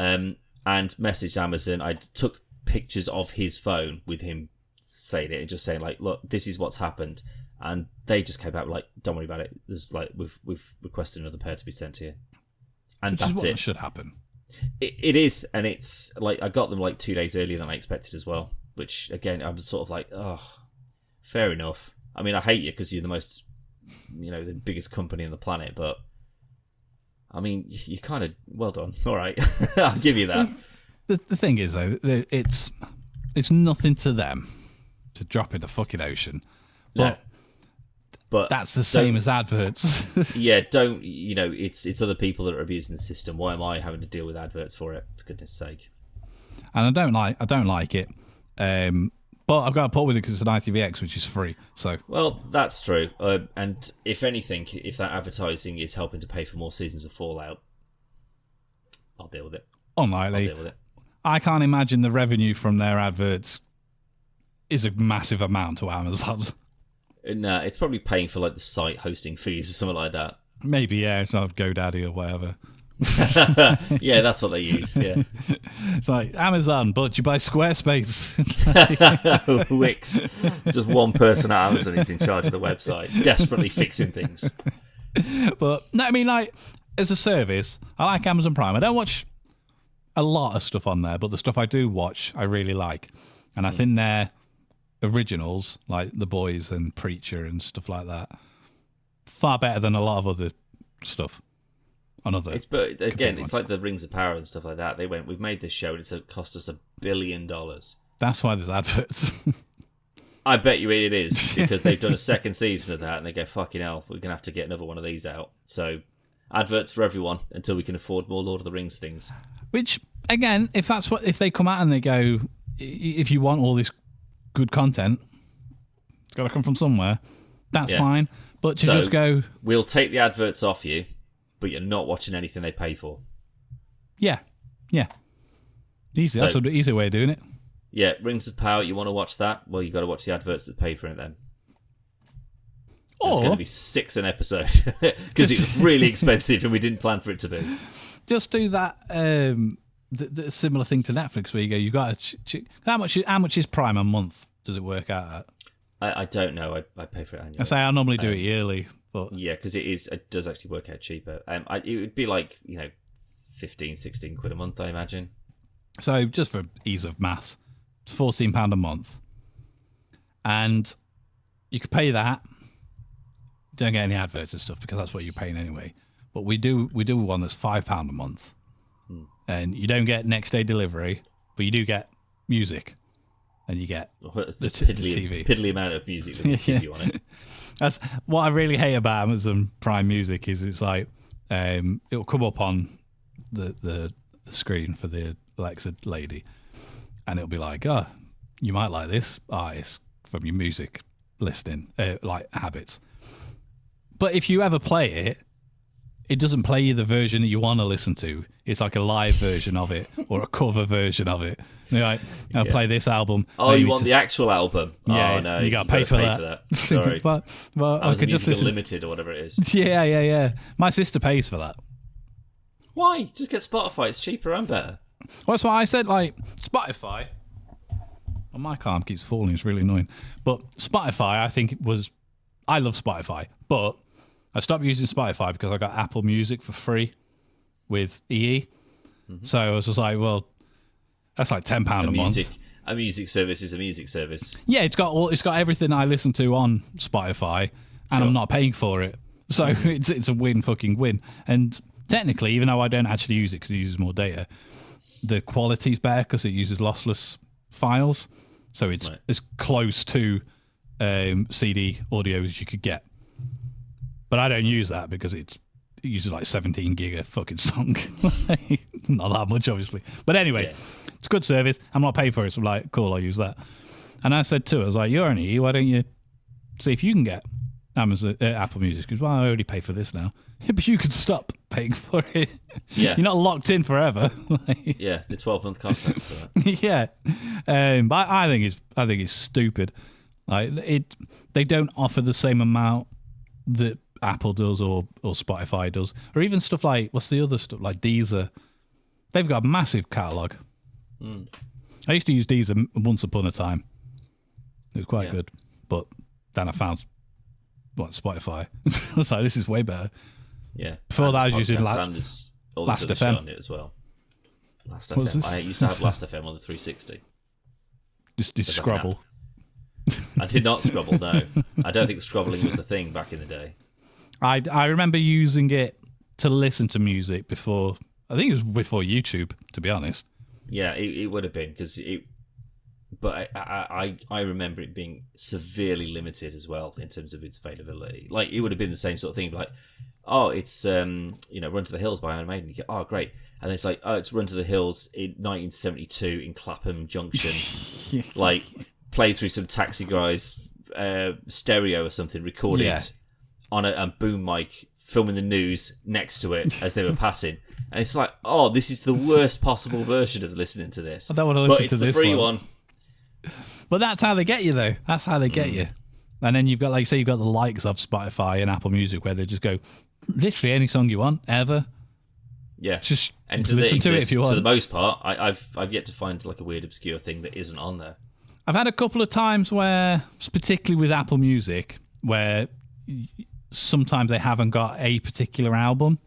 [SPEAKER 2] And messaged Amazon. I took pictures of his phone with him saying it and just saying look, this is what's happened. And they just came back don't worry about it. There's we've requested another pair to be sent here. And
[SPEAKER 1] which
[SPEAKER 2] that's
[SPEAKER 1] is what
[SPEAKER 2] it.
[SPEAKER 1] Should happen.
[SPEAKER 2] It is, and it's I got them 2 days earlier than I expected as well. Which again, I was sort of oh. Fair enough. I mean, I hate you because you're the most, the biggest company on the planet, but I mean, you kind of, well done. All right. I'll give you that.
[SPEAKER 1] The thing is, though, it's nothing to them to drop in the fucking ocean. But that's the same as adverts.
[SPEAKER 2] Yeah, it's other people that are abusing the system. Why am I having to deal with adverts for it, for goodness sake?
[SPEAKER 1] And I don't like it. But I've got to put with it because it's an ITVX, which is free. So
[SPEAKER 2] well, that's true. And if anything, if that advertising is helping to pay for more seasons of Fallout, I'll deal with it.
[SPEAKER 1] Unlikely.
[SPEAKER 2] I'll deal with it.
[SPEAKER 1] I can't imagine the revenue from their adverts is a massive amount to Amazon.
[SPEAKER 2] No, it's probably paying for the site hosting fees or something like that.
[SPEAKER 1] Maybe, yeah. It's not GoDaddy or whatever.
[SPEAKER 2] Yeah, that's what they use. Yeah,
[SPEAKER 1] it's Amazon, but you buy Squarespace.
[SPEAKER 2] Wix. Just one person at Amazon is in charge of the website, desperately fixing things.
[SPEAKER 1] But no, I mean, as a service, I like Amazon Prime. I don't watch a lot of stuff on there, but the stuff I do watch, I really like, and I think their originals, like The Boys and Preacher and stuff like that, far better than a lot of other stuff.
[SPEAKER 2] But again, it's like the Rings of Power and stuff like that. They went, we've made this show and it's cost us $1 billion.
[SPEAKER 1] That's why there's adverts.
[SPEAKER 2] I bet you it is, because they've done a second season of that and they go, fucking hell, we're going to have to get another one of these out. So adverts for everyone until we can afford more Lord of the Rings things.
[SPEAKER 1] Which, again, if they come out and they go, if you want all this good content, it's got to come from somewhere, that's fine. But to just go,
[SPEAKER 2] we'll take the adverts off you, but you're not watching anything they pay for.
[SPEAKER 1] Yeah. Easy. That's an easy way of doing it.
[SPEAKER 2] Yeah, Rings of Power, you want to watch that? Well, you got to watch the adverts that pay for it then. It's going to be $6 an episode because it's really expensive and we didn't plan for it to be.
[SPEAKER 1] Just do that. The similar thing to Netflix, where you go, you got to how much is Prime a month? Does it work out at?
[SPEAKER 2] I don't know. I pay for it annually.
[SPEAKER 1] I normally do it yearly, but
[SPEAKER 2] yeah, because it does actually work out cheaper. It would be 15, 16 quid a month, I imagine.
[SPEAKER 1] So just for ease of maths, it's £14 a month, and you could pay that. Don't get any adverts and stuff because that's what you're paying anyway. But we do one that's £5 a month, and you don't get next day delivery, but you do get music. and you get
[SPEAKER 2] the
[SPEAKER 1] TV.
[SPEAKER 2] piddly amount of music that they give you on it.
[SPEAKER 1] That's what I really hate about Amazon Prime Music is it's like it'll come up on the screen for the Alexa lady, and it'll be like, oh, you might like this artist from your music listening, like habits. But if you ever play it, it doesn't play you the version that you want to listen to. It's like a live version of it or a cover version of it. And you're like, I'll play this album.
[SPEAKER 2] Oh, you want the actual album?
[SPEAKER 1] Yeah,
[SPEAKER 2] oh, no,
[SPEAKER 1] you got to pay for that.
[SPEAKER 2] Sorry.
[SPEAKER 1] but I could just listen.
[SPEAKER 2] Limited or whatever it is.
[SPEAKER 1] Yeah. My sister pays for that.
[SPEAKER 2] Why? Just get Spotify. It's cheaper and better.
[SPEAKER 1] Well, that's what I said. Like Spotify. Well, my arm keeps falling. It's really annoying. But Spotify, I think it was. I love Spotify, but I stopped using Spotify because I got Apple Music for free with EE. Mm-hmm. So I was just like, well, that's like £10 a month.
[SPEAKER 2] A music service is a music service.
[SPEAKER 1] Yeah, it's got everything I listen to on Spotify, and I'm not paying for it. So it's a win fucking win. And technically, even though I don't actually use it because it uses more data, the quality's better because it uses lossless files. So it's as close to CD audio as you could get. But I don't use that because it uses like 17 gig of fucking song. Not that much, obviously. But anyway, it's a good service. I'm not paying for it, so I'm like, cool, I'll use that. And I said to her, I was like, you're an EE, why don't you see if you can get Amazon Apple Music? Because, well, I already pay for this now. But you could stop paying for it.
[SPEAKER 2] Yeah.
[SPEAKER 1] You're not locked in forever.
[SPEAKER 2] Yeah, the 12-month contract. So.
[SPEAKER 1] Yeah. But I think it's stupid. Like they don't offer the same amount that Apple does or Spotify does, or even stuff like, what's the other stuff, like Deezer. They've got a massive catalogue. I used to use Deezer once upon a time. It was quite good, but then I found Spotify. I was like, this is way better.
[SPEAKER 2] Yeah.
[SPEAKER 1] Before that I was using
[SPEAKER 2] Last FM on it as well. Last FM. I used to have Last FM on the 360.
[SPEAKER 1] Just Scrabble.
[SPEAKER 2] I did not Scrabble, no. I don't think Scrabbling was the thing back in the day.
[SPEAKER 1] I remember using it to listen to music before. I think it was before YouTube, to be honest.
[SPEAKER 2] Yeah, it would have been because it. But I remember it being severely limited as well in terms of its availability. Like it would have been the same sort of thing, like, oh, it's Run to the Hills by Iron Maiden. You go, oh, great, and then it's like, oh, it's Run to the Hills in 1972 in Clapham Junction, like played through some taxi guy's stereo or something, recorded on a boom mic, filming the news next to it as they were passing. And it's like, oh, this is the worst possible version of listening to this.
[SPEAKER 1] I don't want to listen to this,
[SPEAKER 2] but it's the free one.
[SPEAKER 1] But that's how they get you, though. That's how they get you. And then you've got, like you say, you've got the likes of Spotify and Apple Music where they just go, literally any song you want, ever.
[SPEAKER 2] Yeah.
[SPEAKER 1] Just
[SPEAKER 2] and
[SPEAKER 1] listen to it if you want.
[SPEAKER 2] For the most part, I've yet to find like a weird, obscure thing that isn't on there.
[SPEAKER 1] I've had a couple of times where, particularly with Apple Music, where sometimes they haven't got a particular album.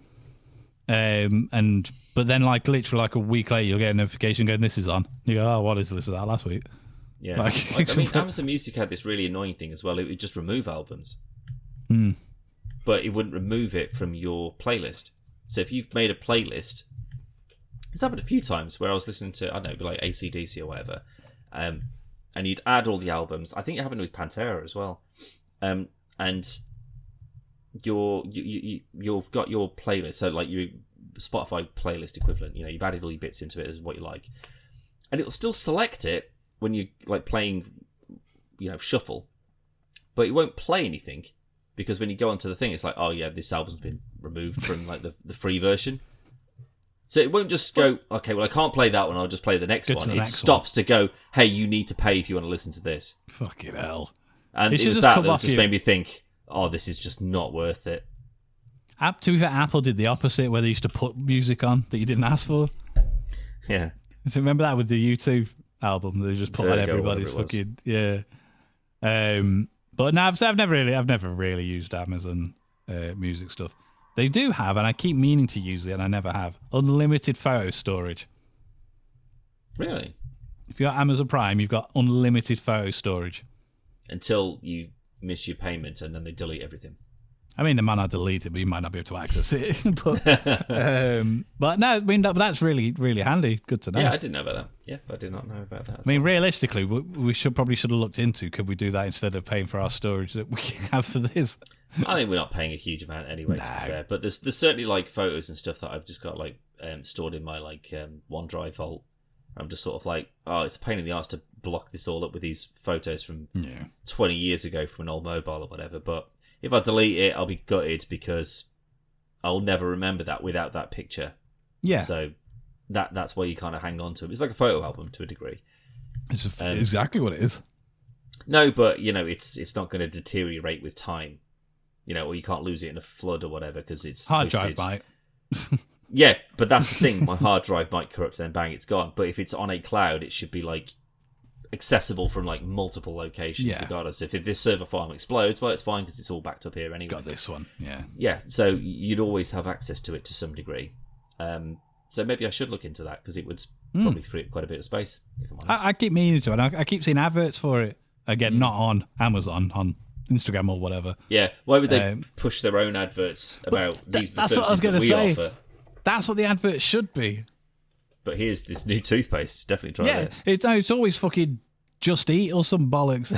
[SPEAKER 1] But then like literally like a week later you'll get a notification going, this is on. You go, oh, what is this? That last week?
[SPEAKER 2] Yeah. Like, I mean, Amazon Music had this really annoying thing as well. It would just remove albums. But it wouldn't remove it from your playlist. So if you've made a playlist, it's happened a few times where I was listening to, I don't know, like AC/DC or whatever, and you'd add all the albums. I think it happened with Pantera as well. And you've got your playlist, so like your Spotify playlist equivalent, you've added all your bits into it as what you like, and it'll still select it when you like playing shuffle, but it won't play anything because when you go onto the thing it's like, oh yeah, this album's been removed from like the free version, so it won't just go, okay, well I can't play that one, I'll just play the next one. It stops to go, hey, you need to pay if you want to listen to this.
[SPEAKER 1] Fucking hell.
[SPEAKER 2] And it was that just made me think, oh, this is just not worth it.
[SPEAKER 1] To be fair, Apple did the opposite, where they used to put music on that you didn't ask for.
[SPEAKER 2] Yeah.
[SPEAKER 1] So remember that with the U2 album? They just put on everybody's fucking But no, I've never really used Amazon music stuff. They do have, and I keep meaning to use it, and I never have, unlimited photo storage.
[SPEAKER 2] Really?
[SPEAKER 1] If you got Amazon Prime, you've got unlimited photo storage.
[SPEAKER 2] Until you miss your payment and then they delete everything.
[SPEAKER 1] I mean, they might not delete it, but you might not be able to access it. But no, I mean, that's really, really handy. Good to know.
[SPEAKER 2] Yeah, I didn't know about that. Yeah, I did not know about that.
[SPEAKER 1] I mean, realistically, we should have looked into, could we do that instead of paying for our storage that we have for this?
[SPEAKER 2] I mean, we're not paying a huge amount anyway, to be fair. But there's certainly like photos and stuff that I've just got like stored in my like OneDrive vault. I'm just sort of like, oh, it's a pain in the arse to block this all up with these photos from 20 years ago from an old mobile or whatever. But if I delete it, I'll be gutted because I'll never remember that without that picture. Yeah. So that's why you kind of hang on to it. It's like a photo album to a degree.
[SPEAKER 1] It's exactly what it is.
[SPEAKER 2] No, but it's not going to deteriorate with time. Or you can't lose it in a flood or whatever because it's
[SPEAKER 1] hard drive, mate.
[SPEAKER 2] Yeah, but that's the thing. My hard drive might corrupt and then bang, it's gone. But if it's on a cloud, it should be like accessible from like multiple locations regardless. If this server farm explodes, well, it's fine because it's all backed up here anyway.
[SPEAKER 1] Got this one, yeah.
[SPEAKER 2] Yeah, so you'd always have access to it to some degree. So maybe I should look into that because it would probably free up quite a bit of space, if I'm honest.
[SPEAKER 1] I keep meaning to, and I keep seeing adverts for it. Again, not on Amazon, on Instagram or whatever.
[SPEAKER 2] Yeah, why would they push their own adverts about these are the services that we offer?
[SPEAKER 1] That's what the advert should be.
[SPEAKER 2] But here's this new toothpaste. Definitely try this.
[SPEAKER 1] It's always fucking Just Eat or some bollocks.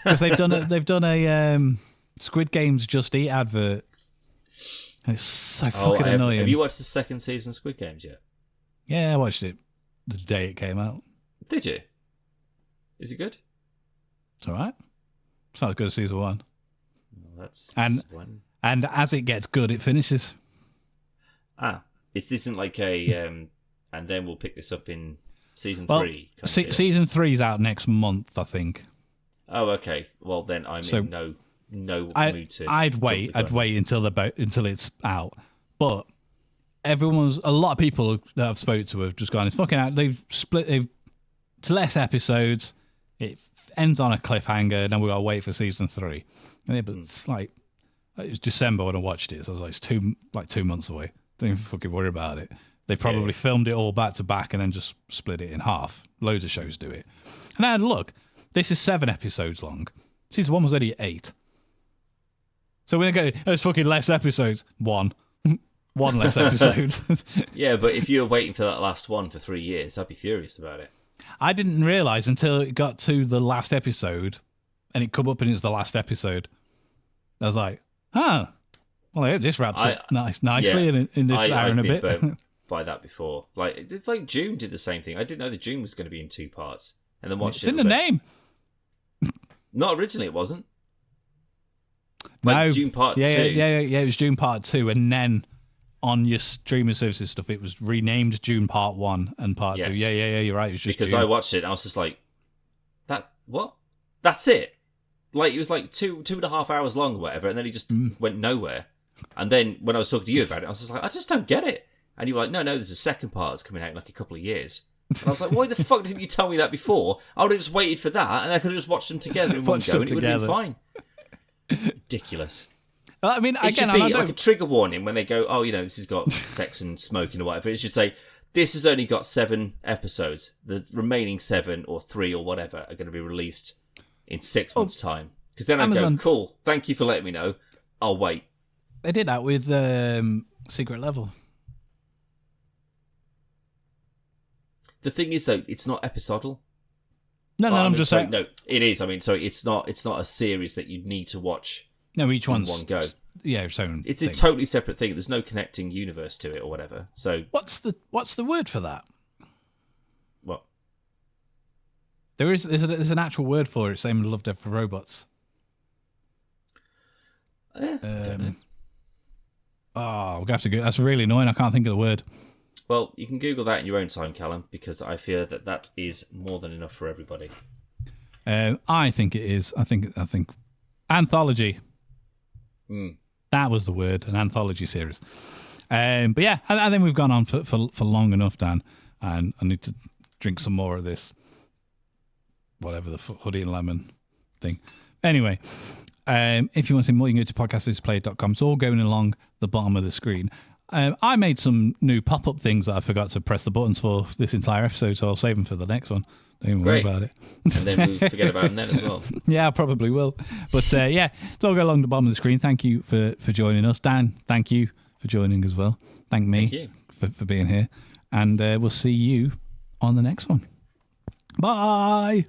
[SPEAKER 1] Because they've done a Squid Game's Just Eat advert. And it's so fucking annoying.
[SPEAKER 2] Have you watched the second season of Squid Games yet?
[SPEAKER 1] Yeah, I watched it the day it came out.
[SPEAKER 2] Did you? Is it good?
[SPEAKER 1] It's all right. It's not as good as season 1.
[SPEAKER 2] Well, that's
[SPEAKER 1] and as it gets good, it finishes.
[SPEAKER 2] This isn't like a and then we'll pick this up in season 3.
[SPEAKER 1] Season 3's out next month, I think.
[SPEAKER 2] Oh, okay. Well, then I'm in no mood to.
[SPEAKER 1] I'd wait until it's out. But a lot of people that I've spoke to have just gone, it's fucking out. They've to less episodes. It ends on a cliffhanger, and then we gotta wait for season 3. Yeah, but it's like it was December when I watched it, so I was like, 2 months away. Don't even fucking worry about it. They probably filmed it all back to back and then just split it in half. Loads of shows do it. And I had a look. This is 7 episodes long. Season 1 was only 8. So when I go, there's fucking less episodes. 1 less episode.
[SPEAKER 2] Yeah, but if you were waiting for that last one for 3 years, I'd be furious about it.
[SPEAKER 1] I didn't realise until it got to the last episode and it come up and it was the last episode. I was like, well, I hope this wraps up nicely in this hour and a bit.
[SPEAKER 2] I've been burnt by that before. Like June did the same thing. I didn't know that June was going to be in 2 parts. And then watched
[SPEAKER 1] it. It's in the name.
[SPEAKER 2] Not originally, it wasn't.
[SPEAKER 1] No.
[SPEAKER 2] June Part 2.
[SPEAKER 1] Yeah, it was June Part 2. And then on your streaming services stuff, it was renamed June Part 1 and Part 2. Yeah, you're right. It was just
[SPEAKER 2] because
[SPEAKER 1] June.
[SPEAKER 2] I watched it and I was just like, what? That's it? Like, it was like 2.5 hours long or whatever, and then he just went nowhere. And then when I was talking to you about it, I was just like, I just don't get it. And you were like, no, there's a second part that's coming out in like a couple of years. And I was like, why the fuck didn't you tell me that before? I would have just waited for that, and I could have just watched them together in one go, and it would have been fine. Ridiculous.
[SPEAKER 1] I mean,
[SPEAKER 2] it should be like a trigger warning when they go, this has got sex and smoking or whatever. It should say, this has only got 7 episodes. The remaining 7 or 3 or whatever are going to be released in 6 months' time. Because then Amazon, go, cool, thank you for letting me know. I'll wait.
[SPEAKER 1] They did that with Secret Level.
[SPEAKER 2] The thing is, though, it's not episodal.
[SPEAKER 1] No, I'm just saying.
[SPEAKER 2] No, it is. I mean, sorry, it's not a series that you need to watch.
[SPEAKER 1] No, each one's
[SPEAKER 2] one go.
[SPEAKER 1] Yeah, its own.
[SPEAKER 2] It's a totally separate thing. There's no connecting universe to it or whatever. So
[SPEAKER 1] what's the word for that?
[SPEAKER 2] What?
[SPEAKER 1] There's an actual word for it. Same with Love, Death for Robots.
[SPEAKER 2] Don't know.
[SPEAKER 1] Oh, we're gonna have to go. That's really annoying. I can't think of the word.
[SPEAKER 2] Well, you can Google that in your own time, Callum, because I fear that is more than enough for everybody.
[SPEAKER 1] I think it is. I think anthology. That was the word, an anthology series. But yeah, and then we've gone on for long enough, Dan, and I need to drink some more of this, whatever the hoodie and lemon thing. Anyway, if you want to see more, you can go to podcastdisplay.com. It's all going along the bottom of the screen. I made some new pop-up things that I forgot to press the buttons for this entire episode, so I'll save them for the next one. Don't even worry about it.
[SPEAKER 2] And then we forget about them then as well.
[SPEAKER 1] Yeah, I probably will. But yeah, it's all go along the bottom of the screen. Thank you for joining us. Dan, thank you for joining as well. Thank me for being here. And we'll see you on the next one. Bye.